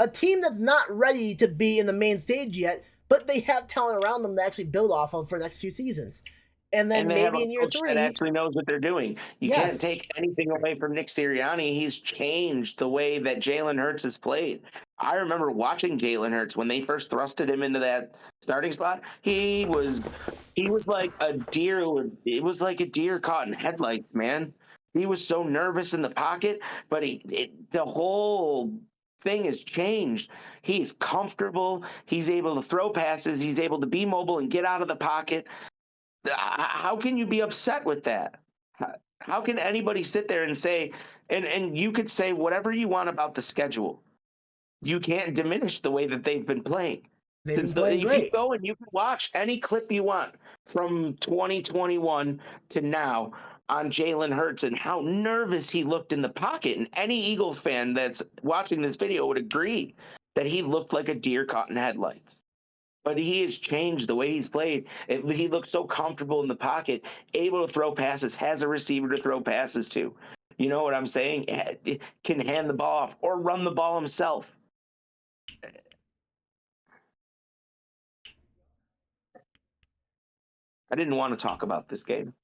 A team that's not ready to be in the main stage yet, but they have talent around them to actually build off of for the next few seasons. And then maybe in year 3, that actually knows what they're doing. You can't take anything away from Nick Sirianni. He's changed the way that Jalen Hurts has played. I remember watching Jalen Hurts when they first thrusted him into that starting spot. He was like a deer. It was like a deer caught in headlights, man. He was so nervous in the pocket, but the whole thing has changed. He's comfortable. He's able to throw passes. He's able to be mobile and get out of the pocket. How can you be upset with that? How can anybody sit there and say, and you could say whatever you want about the schedule. You can't diminish the way that they've been playing. They've been playing great. You go and you can watch any clip you want from 2021 to now on Jalen Hurts and how nervous he looked in the pocket. And any Eagles fan that's watching this video would agree that he looked like a deer caught in headlights. But he has changed the way he's played. He looks so comfortable in the pocket, able to throw passes, has a receiver to throw passes to. You know what I'm saying? Can hand the ball off or run the ball himself. I didn't want to talk about this game.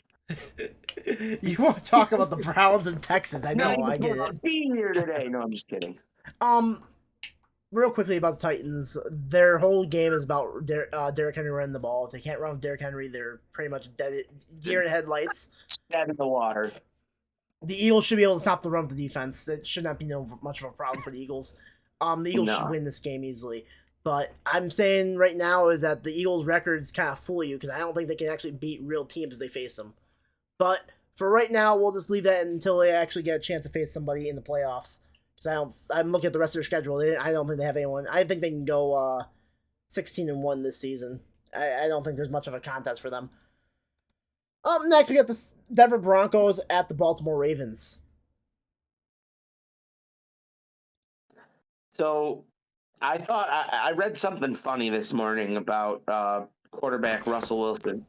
You want to talk about the Browns and Texans? I know, I get it. Being here today. No, I'm just kidding. Real quickly about the Titans, their whole game is about Derrick Henry running the ball. If they can't run with Derrick Henry, they're pretty much deer in headlights. Dead in the water. The Eagles should be able to stop the run of the defense. It should not be much of a problem for the Eagles. The Eagles should win this game easily. But I'm saying right now is that the Eagles' records kind of fool you because I don't think they can actually beat real teams if they face them. But for right now, we'll just leave that until they actually get a chance to face somebody in the playoffs. Because I'm looking at the rest of their schedule. I don't think they have anyone. I think they can go 16-1 this season. I don't think there's much of a contest for them. Next, we got the Denver Broncos at the Baltimore Ravens. So I thought I read something funny this morning about quarterback Russell Wilson.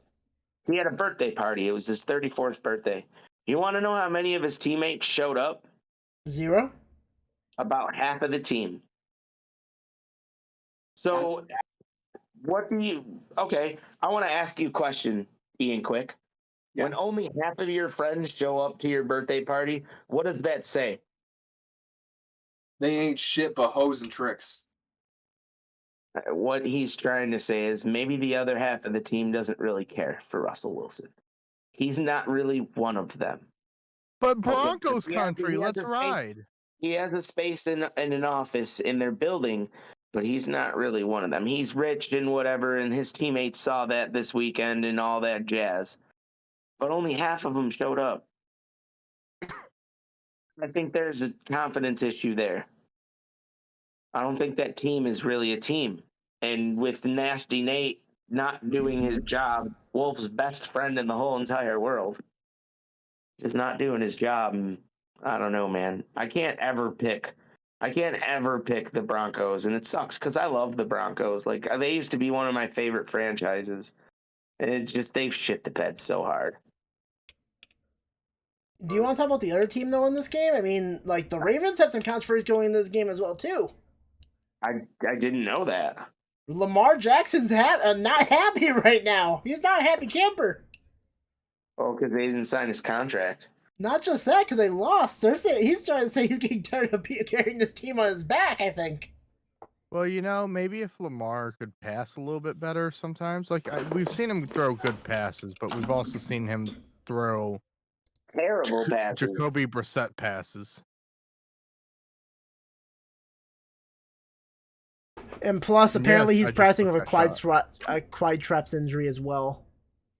He had a birthday party. It was his 34th birthday. You want to know how many of his teammates showed up? 0? About half of the team. So okay, I want to ask you a question, Ian Quick. Yes. When only half of your friends show up to your birthday party, what does that say? They ain't shit but hoes and tricks. What he's trying to say is maybe the other half of the team doesn't really care for Russell Wilson. He's not really one of them. But Okay, Broncos he has country, let's a space. ride. He has a space in an office in their building, but he's not really one of them. He's rich and whatever, and his teammates saw that this weekend and all that jazz. But only half of them showed up. I think there's a confidence issue there. I don't think that team is really a team. And with Nasty Nate not doing his job, Wolf's best friend in the whole entire world is not doing his job. And I don't know, man. I can't ever pick the Broncos, and it sucks because I love the Broncos. Like, they used to be one of my favorite franchises, and it's just they've shit the bed so hard. Do you want to talk about the other team though in this game? I mean, like the Ravens have some controversy going into this game as well too. I didn't know that. Lamar Jackson's not happy right now. He's not a happy camper. Oh, because they didn't sign his contract. Not just that, because they lost. He's trying to say he's getting tired of carrying this team on his back, I think. Well, maybe if Lamar could pass a little bit better sometimes. Like, we've seen him throw good passes, but we've also seen him throw Terrible passes. Jacoby Brissett passes. And plus, apparently yes, he's pressing with a quadriceps injury as well.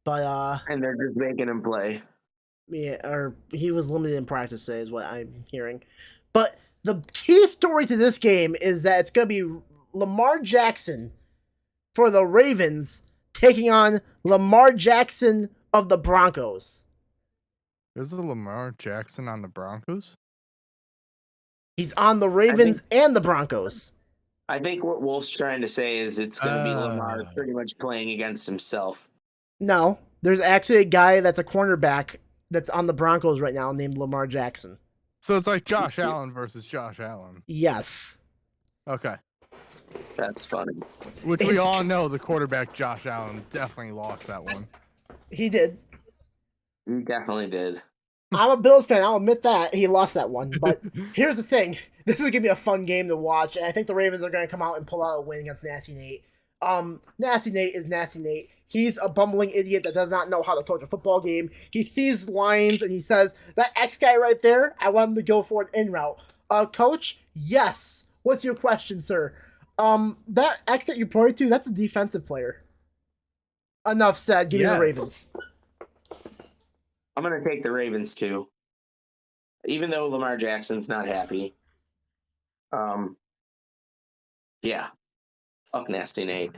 But and they're just making him play. Yeah, or he was limited in practice today, is what I'm hearing. But the key story to this game is that it's going to be Lamar Jackson for the Ravens taking on Lamar Jackson of the Broncos. Is it Lamar Jackson on the Broncos? He's on the Ravens and the Broncos. I think what Wolf's trying to say is it's going to be Lamar pretty much playing against himself. No, there's actually a guy that's a cornerback that's on the Broncos right now named Lamar Jackson. So it's like Josh Allen versus Josh Allen. Yes. Okay. That's funny. Which we all know the quarterback Josh Allen definitely lost that one. He did. He definitely did. I'm a Bills fan. I'll admit that. He lost that one. But here's the thing. This is going to be a fun game to watch. And I think the Ravens are going to come out and pull out a win against Nasty Nate. Nasty Nate is Nasty Nate. He's a bumbling idiot that does not know how to coach a football game. He sees lines and he says, that X guy right there, I want him to go for an in route. Coach? Yes. What's your question, sir? That X that you pointed to, that's a defensive player. Enough said. Give me the Ravens. I'm going to take the Ravens too. Even though Lamar Jackson's not happy. Yeah. Fuck Nasty Nate.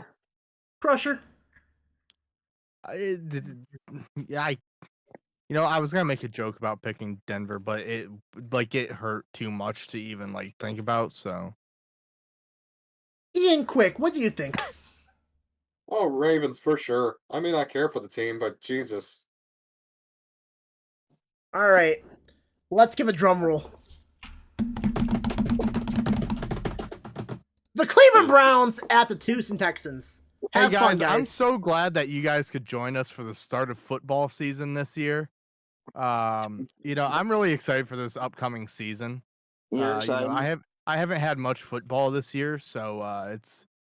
Crusher. I was gonna make a joke about picking Denver, but it hurt too much to even think about. So, Ian, quick, what do you think? Oh, Ravens for sure. I may not care for the team, but Jesus. All right, let's give a drum roll. The Cleveland Browns at the Houston Texans. Hey guys, I'm so glad that you guys could join us for the start of football season this year. I'm really excited for this upcoming season. I haven't had much football this year, so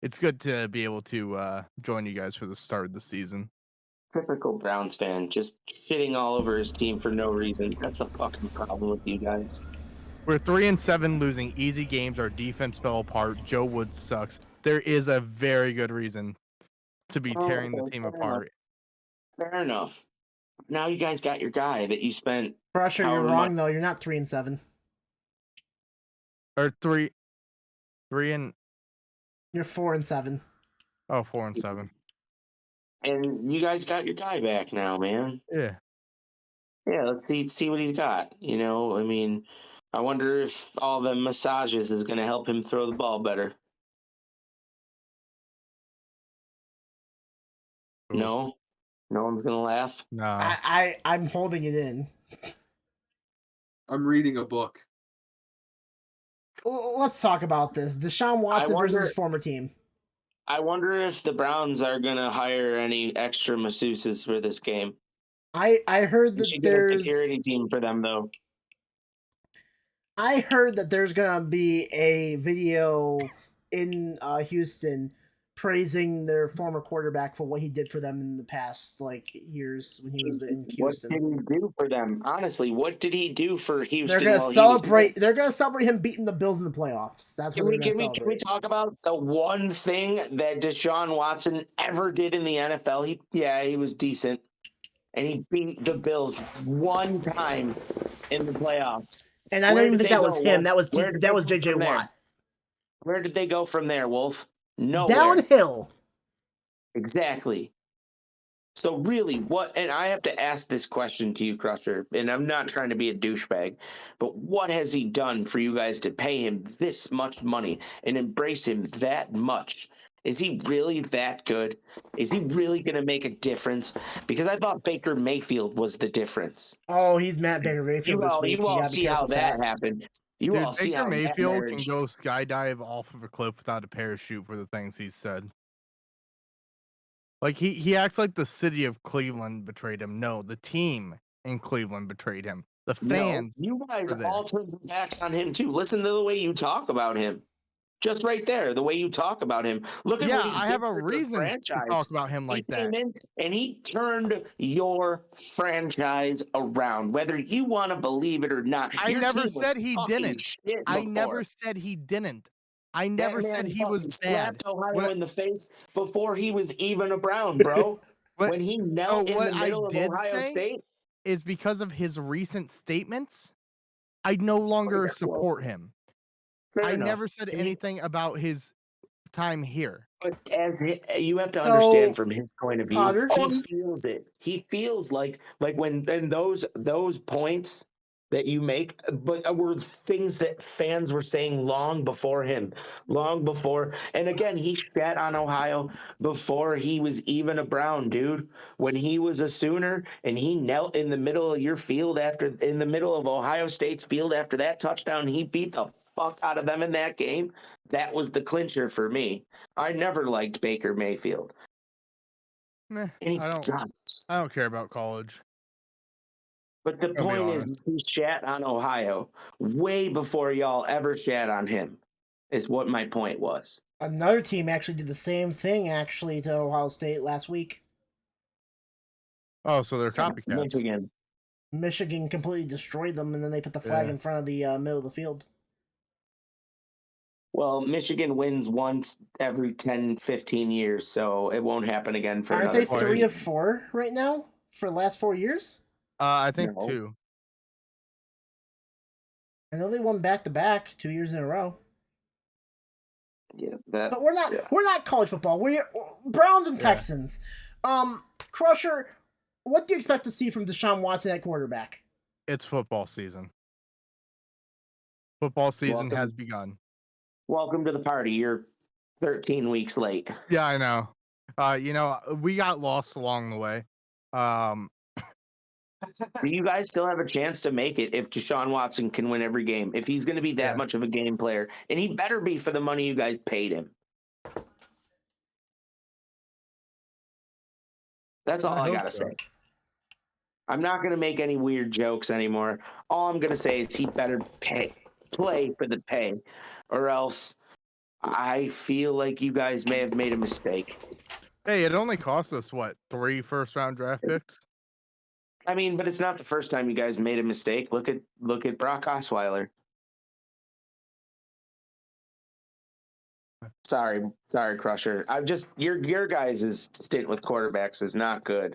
it's good to be able to join you guys for the start of the season. Typical Browns fan, just shitting all over his team for no reason. That's a fucking problem with you guys. We're 3-7, losing easy games. Our defense fell apart. Joe Woods sucks. There is a very good reason to be tearing the team apart. Fair enough. Now you guys got your guy that you spent. Pressure, you're wrong though. You're not 3-7. Or three and. You're 4-7. Oh, 4-7. And you guys got your guy back now, man. Yeah. Yeah, let's see what he's got. I mean, I wonder if all the massages is going to help him throw the ball better. Ooh. No? No one's going to laugh? No. I'm holding it in. I'm reading a book. Let's talk about this. Deshaun Watson versus his former team. I wonder if the Browns are going to hire any extra masseuses for this game. I heard that there's a security team for them, though. I heard that there's going to be a video in Houston praising their former quarterback for what he did for them in the past years when he was in What Houston. did he do for them? Honestly, what did he do for Houston? They're gonna celebrate. They're gonna celebrate him beating the Bills in the playoffs. That's what they're gonna celebrate. Can we talk about the one thing that Deshaun Watson ever did in the NFL? He was decent, and he beat the Bills one time in the playoffs. And I don't even think that was him. That was JJ Watt. Where did they go from there, Wolf? Nowhere. Downhill. Exactly. So really, and I have to ask this question to you, Crusher, and I'm not trying to be a douchebag, but what has he done for you guys to pay him this much money and embrace him that much? Is he really that good? Is he really going to make a difference? Because I thought Baker Mayfield was the difference. Oh, he's Matt Baker Mayfield this week. You all see how that happened. Baker Mayfield can go skydive off of a cliff without a parachute for the things he said. Like he acts like the city of Cleveland betrayed him. No, the team in Cleveland betrayed him. The fans. No, you guys all turned your backs on him too. Listen to the way you talk about him. Just right there, the way you talk about him. Look at what he did. I have a reason to talk about him like that. Came in and he turned your franchise around, whether you want to believe it or not. I never said he didn't. I never said he didn't. I never said he was bad. Slapped Ohio in the face before he was even a Brown, bro. When he knelt in the middle of Ohio State, is because of his recent statements. I no longer support him. I never said anything about his time here. But you have to understand from his point of view, Potter, he feels it. He feels like when those points that you make, but were things that fans were saying long before him, long before. And again, he shat on Ohio before he was even a Brown, dude. When he was a Sooner and he knelt in the middle of your field in the middle of Ohio State's field after that touchdown, he beat the fuck out of them in that game. That was the clincher for me. I never liked Baker Mayfield. I don't care about college. But the point is, he shat on Ohio way before y'all ever shat on him, is what my point was. Another team actually did the same thing, to Ohio State last week. Oh, so they're copycats. Michigan completely destroyed them, and then they put the flag in front of the middle of the field. Well, Michigan wins once every 10, 15 years, so it won't happen again for Aren't they 3 of 4 right now for the last 4 years? I think 2. I know they won back-to-back 2 years in a row. Yeah, but we're not college football. We're Browns and Texans. Crusher, what do you expect to see from Deshaun Watson at quarterback? It's football season. Football season has begun. Welcome to the party. You're 13 weeks late. Yeah, I know. We got lost along the way. Do you guys still have a chance to make it if Deshaun Watson can win every game? If he's going to be that much of a game player, and he better be for the money you guys paid him. That's all I got to say. I'm not going to make any weird jokes anymore. All I'm going to say is he better play for the pay, or else I feel like you guys may have made a mistake. Hey, it only cost us, 3 first-round draft picks? I mean, but it's not the first time you guys made a mistake. Look at Brock Osweiler. Sorry, Crusher. I'm just your guys' stint with quarterbacks is not good.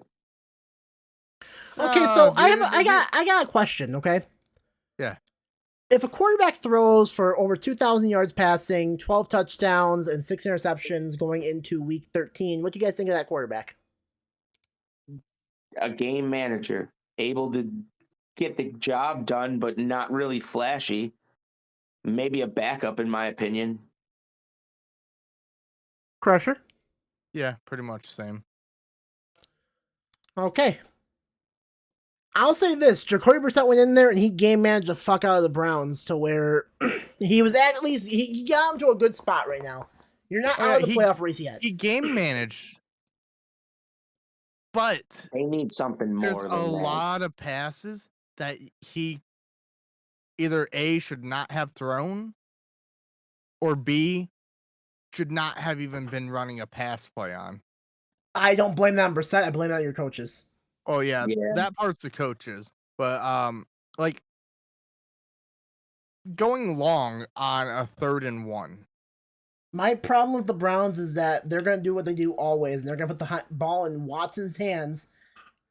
Okay, so I got a question. Okay. Yeah. If a quarterback throws for over 2,000 yards passing, 12 touchdowns, and 6 interceptions going into week 13, what do you guys think of that quarterback? A game manager, able to get the job done, but not really flashy. Maybe a backup, in my opinion. Crusher? Yeah, pretty much same. Okay. I'll say this. Jacoby Brissett went in there and he game managed the fuck out of the Browns to where he was at least, he got him to a good spot right now. You're not out of the playoff race yet. He game managed. But they need something more. There's a lot of passes that he either A, should not have thrown, or B, should not have even been running a pass play on. I don't blame that on Brissett. I blame that on your coaches. Oh yeah, Yeah. that part's the coaches. But like going long on a 3rd and 1. My problem with the Browns is that they're going to do what they do always, and they're going to put the ball in Watson's hands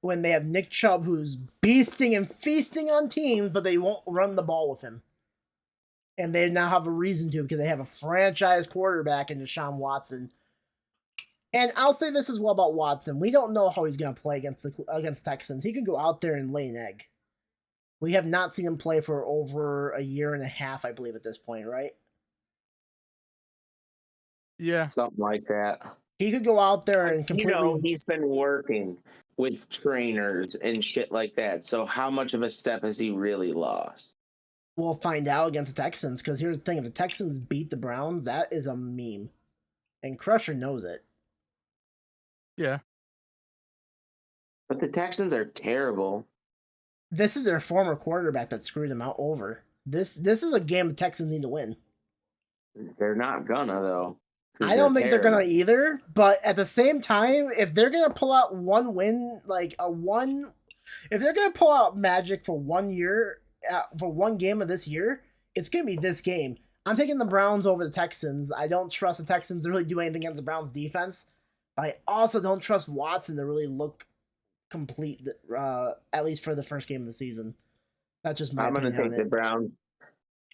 when they have Nick Chubb, who's beasting and feasting on teams, but they won't run the ball with him. And they now have a reason to because they have a franchise quarterback in Deshaun Watson. And I'll say this as well about Watson. We don't know how he's going to play against Texans. He could go out there and lay an egg. We have not seen him play for over a year and a half, I believe, at this point, right? Yeah. Something like that. He could go out there and completely... he's been working with trainers and shit like that. So how much of a step has he really lost? We'll find out against the Texans, because here's the thing. If the Texans beat the Browns, that is a meme. And Crusher knows it. Yeah. But the Texans are terrible. This is their former quarterback that screwed them out over. This is a game the Texans need to win. They're not gonna, though. I don't think they're gonna either, but at the same time, if they're gonna pull out one win, if they're gonna pull out magic for 1 year, for one game of this year, it's gonna be this game. I'm taking the Browns over the Texans. I don't trust the Texans to really do anything against the Browns defense. But I also don't trust Watson to really look complete, at least for the first game of the season. That's just my opinion. I'm gonna take the Browns.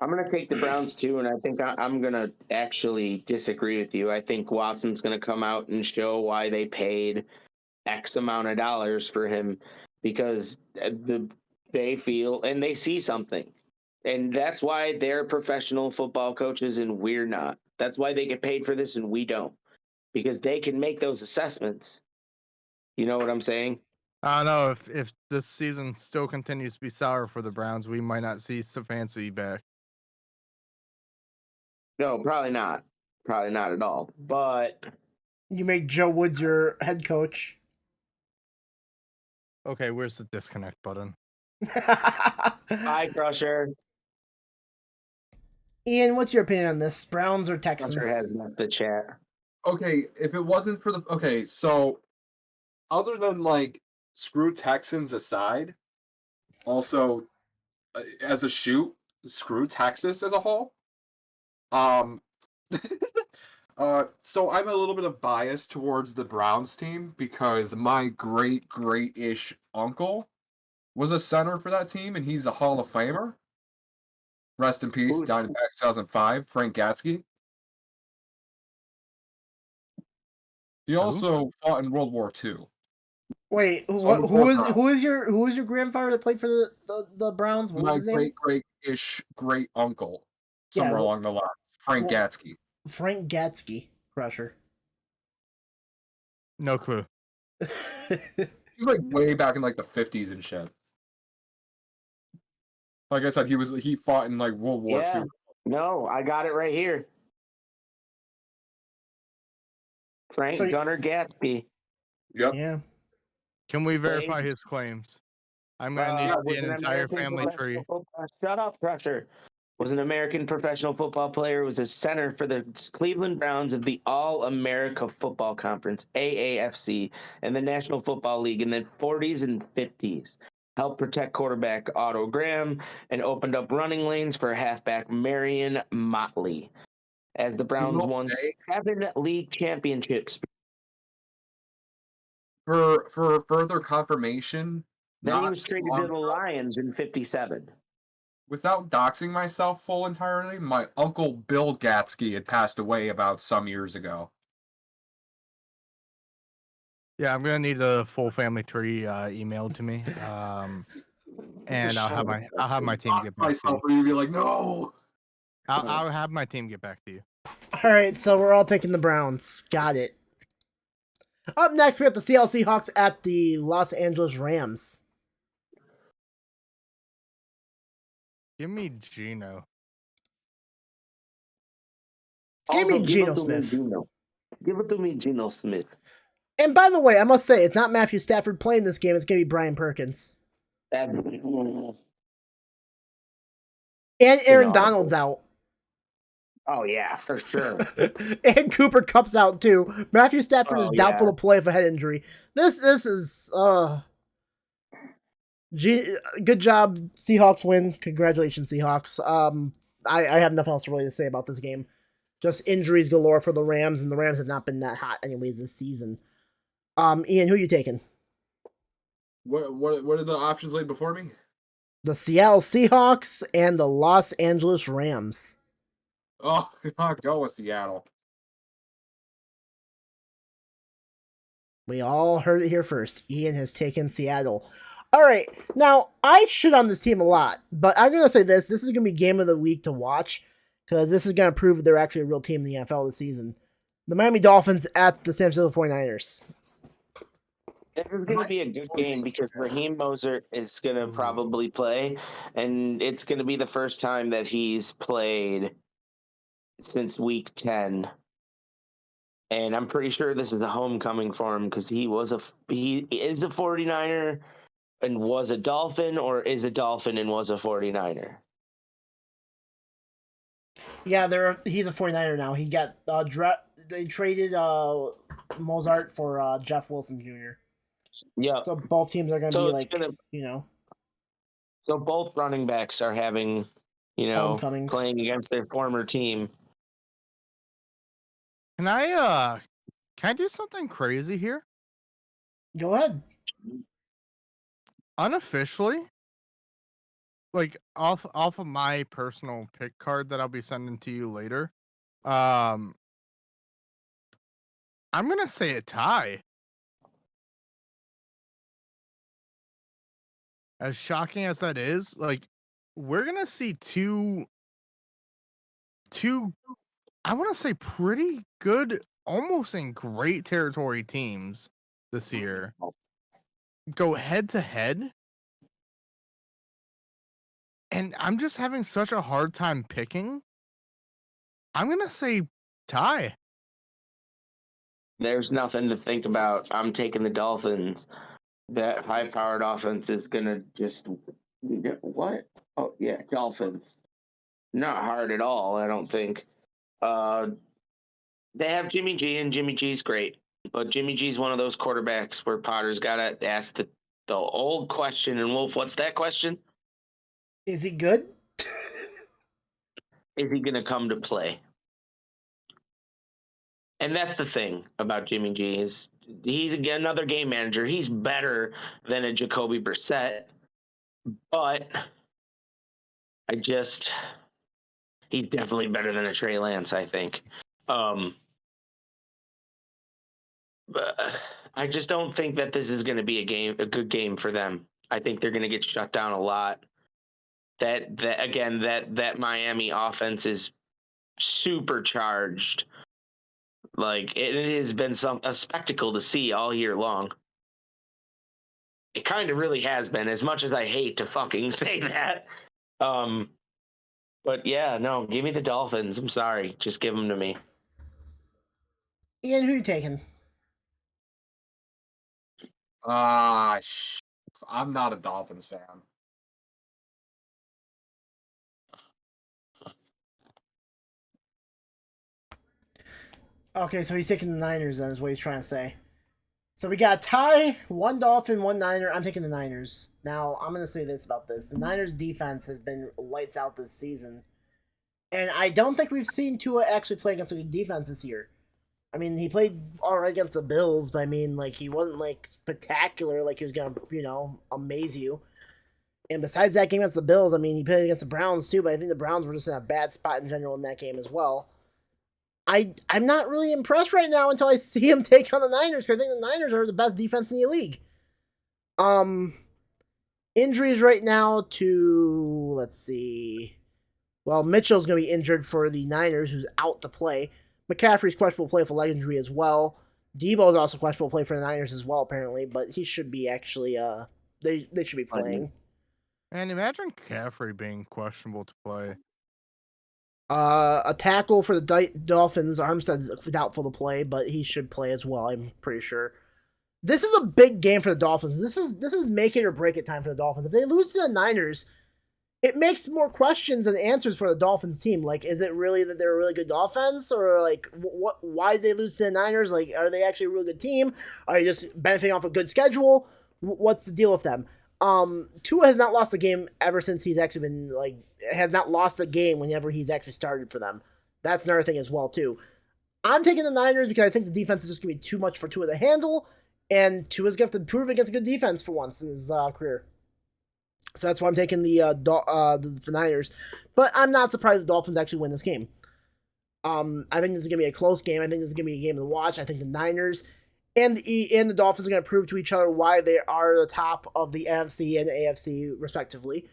I'm going to take the Browns, too, and I think I'm going to actually disagree with you. I think Watson's going to come out and show why they paid X amount of dollars for him, because they feel and they see something. And that's why they're professional football coaches and we're not. That's why they get paid for this and we don't, because they can make those assessments. You know what I'm saying? I don't know if this season still continues to be sour for the Browns, we might not see Stefanski back. No, probably not. Probably not at all. But you make Joe Woods your head coach. Okay, where's the disconnect button? Hi, Crusher. Ian, what's your opinion on this? Browns or Texans? Crusher has left the chat. Okay, if it wasn't for the... Okay, so other than, screw Texans aside, also, as a shoot, screw Texas as a whole. So I'm a little bit of bias towards the Browns team because my great-ish uncle was a center for that team, and he's a Hall of Famer. Rest in peace, died in 2005, Frank Gatzke. He also fought in World War II. Wait, who is your grandfather that played for the Browns? What was his name? Great-ish great uncle, somewhere along the line. Frank Gatzke. Frank Gatzke, Crusher. No clue. He's way back in the 50s and shit. Like I said, he fought in World War II. No, I got it right here. Frank Gunnar Gatsby. Yep. Yeah. Can we verify his claims? I'm gonna need the entire family tree. Shut up, Crusher. Was an American professional football player, was a center for the Cleveland Browns of the All-America Football Conference, AAFC, and the National Football League in the 40s and 50s. Helped protect quarterback Otto Graham and opened up running lanes for halfback Marion Motley. As the Browns won 7 league championships. For further confirmation, Then he was traded to the Lions in 57. Without doxing myself full entirely, my uncle Bill Gatzke had passed away about some years ago. Yeah, I'm gonna need the full family tree emailed to me, and I'll have my team get back to you. Or you'd be like, no. I'll have my team get back to you. All right, so we're all taking the Browns. Got it. Up next, we have the Seattle Seahawks at the Los Angeles Rams. Give me Geno. Give me Geno Smith. Give it to me, Geno Smith. And by the way, I must say, it's not Matthew Stafford playing this game. It's going to be Brian Perkins. And Aaron Donald's out. Oh yeah, for sure. And Cooper Cup's out too. Matthew Stafford is Oh doubtful yeah. to play with a head injury. This is good job, Seahawks win. Congratulations, Seahawks. I have nothing else really to say about this game. Just injuries galore for the Rams, and the Rams have not been that hot anyways this season. Ian, who are you taking? What are the options laid before me? The Seattle Seahawks and the Los Angeles Rams. Oh, I'll go with Seattle. We all heard it here first. Ian has taken Seattle. All right, now I shit on this team a lot, but I'm gonna say this: this is gonna be game of the week to watch because this is gonna prove they're actually a real team in the NFL this season. The Miami Dolphins at the San Francisco 49ers. This is going to be a good game because Raheem Mostert is going to probably play, and it's going to be the first time that he's played since week 10. And I'm pretty sure this is a homecoming for him because he is a 49er and was a Dolphin, or is a Dolphin and was a 49er. Yeah, he's a 49er now. He got they traded Mozart for Jeff Wilson Jr. Yeah. So both teams are going to So be it's like, gonna- So both running backs are having, Homecomings. playing against their former team. Can I do something crazy here? Go ahead. Unofficially, like off of my personal pick card that I'll be sending to you later. I'm gonna say a tie. As shocking as that is, like we're gonna see two I want to say pretty good, almost in great territory teams this year go head to head. And I'm just having such a hard time picking. I'm going to say tie. There's nothing to think about. I'm taking the Dolphins. That high-powered offense is going to just... What? Oh, yeah, Dolphins. Not hard at all, I don't think. They have Jimmy G, and Jimmy G's great. But Jimmy G's one of those quarterbacks where Potter's got to ask the old question. And Wolf, what's that question? Is he good? Is he going to come to play? And that's the thing about Jimmy G is he's another game manager. He's better than a Jacoby Brissett, but he's definitely better than a Trey Lance, I think. But I just don't think that this is going to be a good game for them. I think they're going to get shut down a lot. That Miami offense is supercharged. Like it has been a spectacle to see all year long. It kind of really has been, as much as I hate to fucking say that. But yeah, no, give me the Dolphins. I'm sorry, just give them to me. Ian, who you taking? I'm not a Dolphins fan. Okay, so he's taking the Niners then, is what he's trying to say. So we got a tie, one Dolphin, one Niner. I'm taking the Niners. Now, I'm going to say this about this. The Niners defense has been lights out this season. And I don't think we've seen Tua actually play against a good defense this year. I mean, he played all right against the Bills, but I mean, like, he wasn't, like, spectacular, like he was going to, amaze you. And besides that game against the Bills, I mean, he played against the Browns too, but I think the Browns were just in a bad spot in general in that game as well. I'm not really impressed right now until I see him take on the Niners, because I think the Niners are the best defense in the league. Injuries right now to, let's see. Well, Mitchell's going to be injured for the Niners, who's out to play. McCaffrey's questionable play for leg injury as well. Debo's also questionable play for the Niners as well, apparently, but he should be actually, they should be playing. And imagine McCaffrey being questionable to play. A tackle for the Dolphins, Armstead's doubtful to play, but he should play as well, I'm pretty sure. This is a big game for the Dolphins. This is make it or break it time for the Dolphins. If they lose to the Niners, it makes more questions than answers for the Dolphins team. Like, is it really that they're a really good offense, or like what? Why did they lose to the Niners? Like, are they actually a really good team? Are you just benefiting off a good schedule? What's the deal with them? Tua has not lost a game ever since he's actually been like has not lost a game whenever he's actually started for them. That's another thing as well too. I'm taking the Niners because I think the defense is just gonna be too much for Tua to handle, and Tua's got to prove against a good defense for once in his career. So that's why I'm taking the Niners. But I'm not surprised the Dolphins actually win this game. I think this is gonna be a close game. I think this is gonna be a game to watch. I think the Niners and the Dolphins are gonna prove to each other why they are the top of the NFC and the AFC respectively,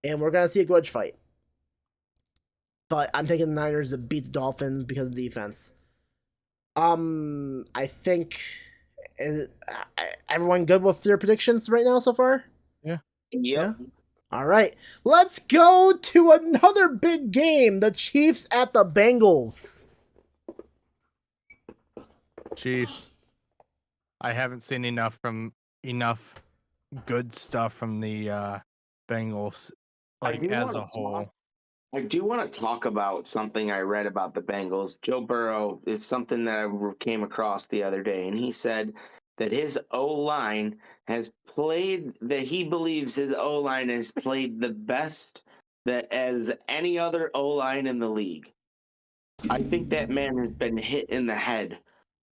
and we're gonna see a grudge fight. But I'm taking the Niners to beat the Dolphins because of the defense. I think everyone good with their predictions right now so far. Yep. Yeah. All right. Let's go to another big game. The Chiefs at the Bengals. Chiefs. I haven't seen enough good stuff from the Bengals, like as a whole. I do want to talk about something I read about the Bengals. Joe Burrow, it's something that I came across the other day, and he said that his O-line has played, that he believes his O-line has played the best that as any other O-line in the league. I think that man has been hit in the head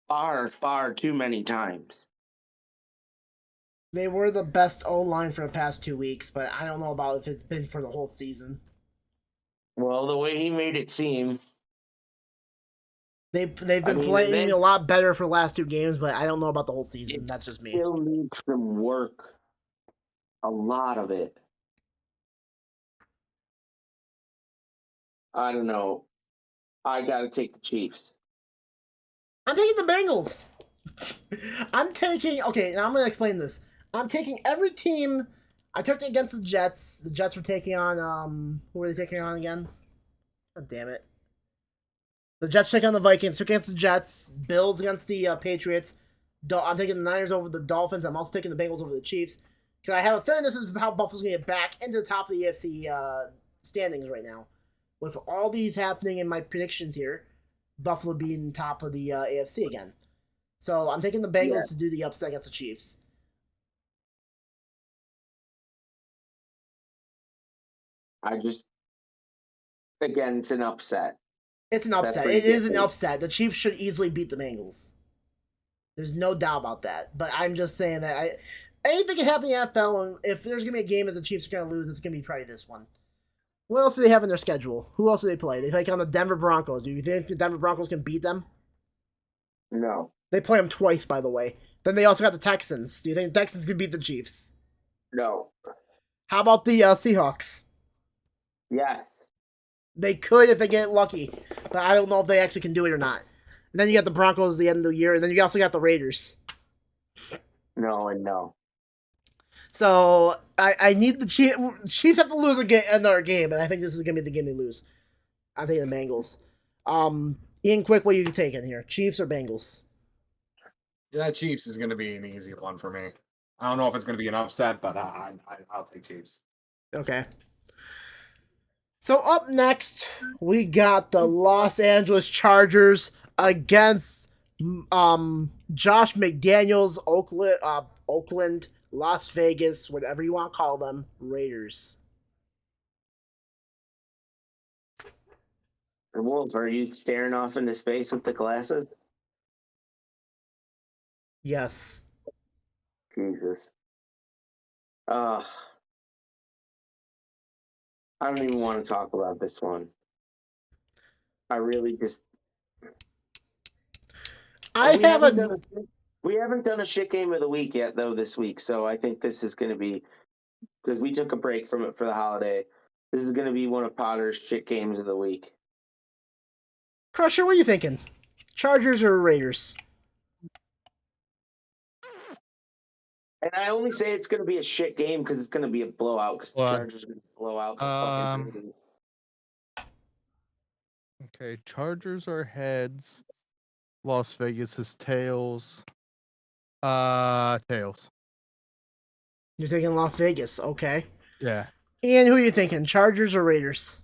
far, far too many times. They were the best O-line for the past 2 weeks, but I don't know about if it's been for the whole season. Well, the way he made it seem, They've been playing a lot better for the last 2 games, but I don't know about the whole season. That's just me. Still needs some work. A lot of it. I don't know. I got to take the Chiefs. I'm taking the Bengals. Okay, now I'm going to explain this. I'm taking every team. I took it against the Jets. The Jets were taking on, who were they taking on again? God damn it. The Jets took on the Vikings, took against the Jets, Bills against the Patriots. I'm taking the Niners over the Dolphins. I'm also taking the Bengals over the Chiefs. Because I have a feeling this is how Buffalo's going to get back into the top of the AFC standings right now. With all these happening in my predictions here, Buffalo being top of the AFC again. So I'm taking the Bengals to do the upset against the Chiefs. Again, it's an upset. It's an upset. It is an upset. The Chiefs should easily beat the Bengals. There's no doubt about that. But I'm just saying that anything can happen in the NFL, and if there's going to be a game that the Chiefs are going to lose, it's going to be probably this one. What else do they have in their schedule? Who else do they play? They play on the Denver Broncos. Do you think the Denver Broncos can beat them? No. They play them twice, by the way. Then they also got the Texans. Do you think the Texans can beat the Chiefs? No. How about the Seahawks? Yes. They could if they get lucky, but I don't know if they actually can do it or not. And then you got the Broncos at the end of the year, and then you also got the Raiders. No and no. So I need the Chiefs. Chiefs have to lose another game, and I think this is gonna be the game they lose. I'm taking the Bengals. Ian, quick, what are you taking here? Chiefs or Bengals? Yeah, Chiefs is going to be an easy one for me. I don't know if it's going to be an upset, but I'll take Chiefs. Okay. So up next, we got the Los Angeles Chargers against Josh McDaniels, Oakland, Las Vegas, whatever you want to call them, Raiders. Wolf, are you staring off into space with the glasses? Yes. Jesus. I don't even want to talk about this one. I really just. We haven't done a shit game of the week yet, though, this week. So I think this is going to be, because we took a break from it for the holiday. This is going to be one of Potter's shit games of the week. Crusher, what are you thinking? Chargers or Raiders? And I only say it's going to be a shit game because it's going to be a blowout. Because the Chargers are going to blow out the fucking. Okay, Chargers are heads. Las Vegas is tails. Tails. You're taking Las Vegas, okay. Yeah. Ian, who are you thinking? Chargers or Raiders?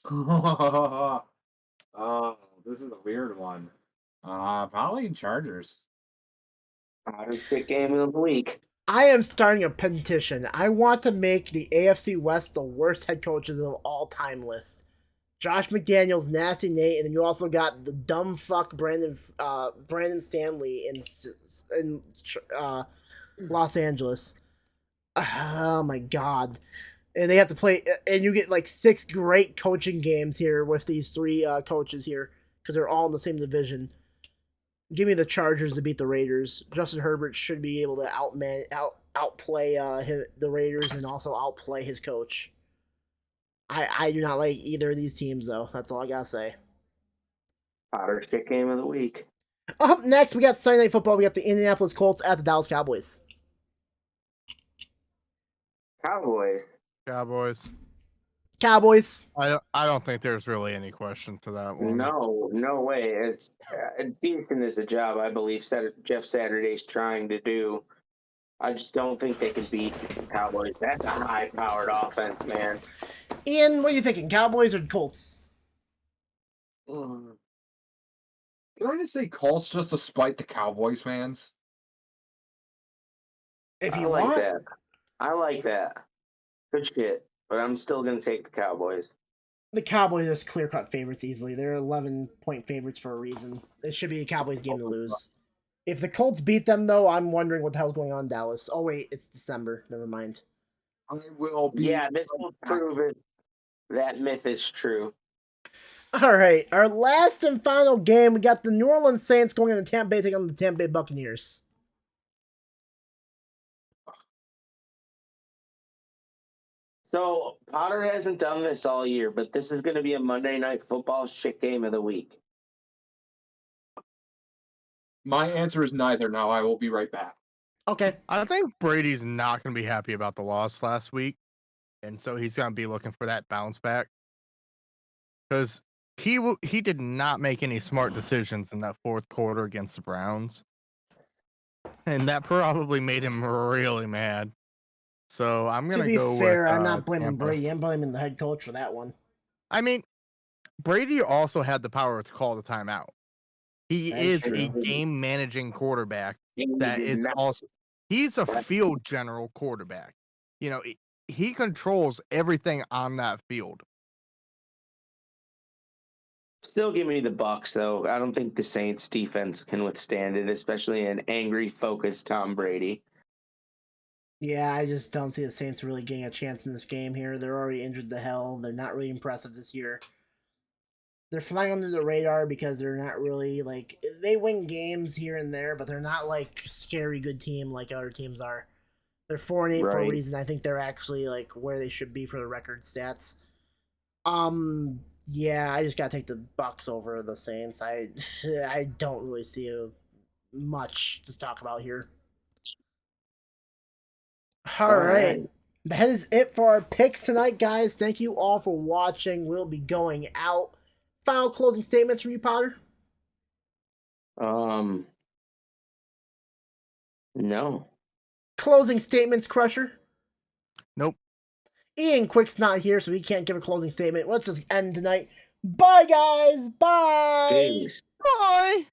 Oh, this is a weird one. Probably Chargers. Hottest shit game of the week. I am starting a petition. I want to make the AFC West the worst head coaches of all time list. Josh McDaniels, Nasty Nate, and then you also got the dumb fuck Brandon Stanley in Los Angeles. Oh my god. And they have to play, and you get like 6 great coaching games here with these 3 coaches here because they're all in the same division. Give me the Chargers to beat the Raiders. Justin Herbert should be able to outplay the Raiders and also outplay his coach. I do not like either of these teams though. That's all I gotta say. Hottest shit game of the week. Up next, we got Sunday Night Football. We got the Indianapolis Colts at the Dallas Cowboys. Cowboys. Cowboys. I don't think there's really any question to that one. No way. As decent as a job I believe Jeff Saturday's trying to do, I just don't think they can beat the Cowboys. That's a high-powered offense, man. Ian, what are you thinking? Cowboys or Colts? Can I just say Colts just to spite the Cowboys fans? If you like want. that. I like that. Good shit. But I'm still going to take the Cowboys. The Cowboys are clear-cut favorites easily. They're 11-point favorites for a reason. It should be a Cowboys game to lose. If the Colts beat them, though, I'm wondering what the hell's going on in Dallas. Oh, wait, it's December. Never mind. I will be. Yeah, this will prove it. That myth is true. All right, our last and final game, we got the New Orleans Saints going into Tampa Bay, taking on the Tampa Bay Buccaneers. So, Potter hasn't done this all year, but this is going to be a Monday Night Football shit game of the week. My answer is neither. Now I will be right back. Okay. I think Brady's not going to be happy about the loss last week, and so he's going to be looking for that bounce back. Because he did not make any smart decisions in that fourth quarter against the Browns, and that probably made him really mad. So I'm going to be go fair, with, I'm not blaming Tampa. Brady. I'm blaming the head coach for that one. I mean, Brady also had the power to call the timeout. He is a game managing quarterback that is also, he's a field general quarterback. You know, he controls everything on that field. Still give me the Bucs, though. I don't think the Saints defense can withstand it, especially an angry, focused Tom Brady. Yeah, I just don't see the Saints really getting a chance in this game here. They're already injured the hell. They're not really impressive this year. They're flying under the radar because they're not really, like, they win games here and there, but they're not, like, scary good team like other teams are. They're 4-8 for a reason. I think they're actually, like, where they should be for the record stats. Yeah, I just gotta take the Bucs over the Saints. I don't really see much to talk about here. All right. That is it for our picks tonight, guys. Thank you all for watching. We'll be going out. Final closing statements from you, Potter? No. Closing statements, Crusher? Nope. Ian Quick's not here, so he can't give a closing statement. Let's just end tonight. Bye, guys. Bye. Peace. Bye.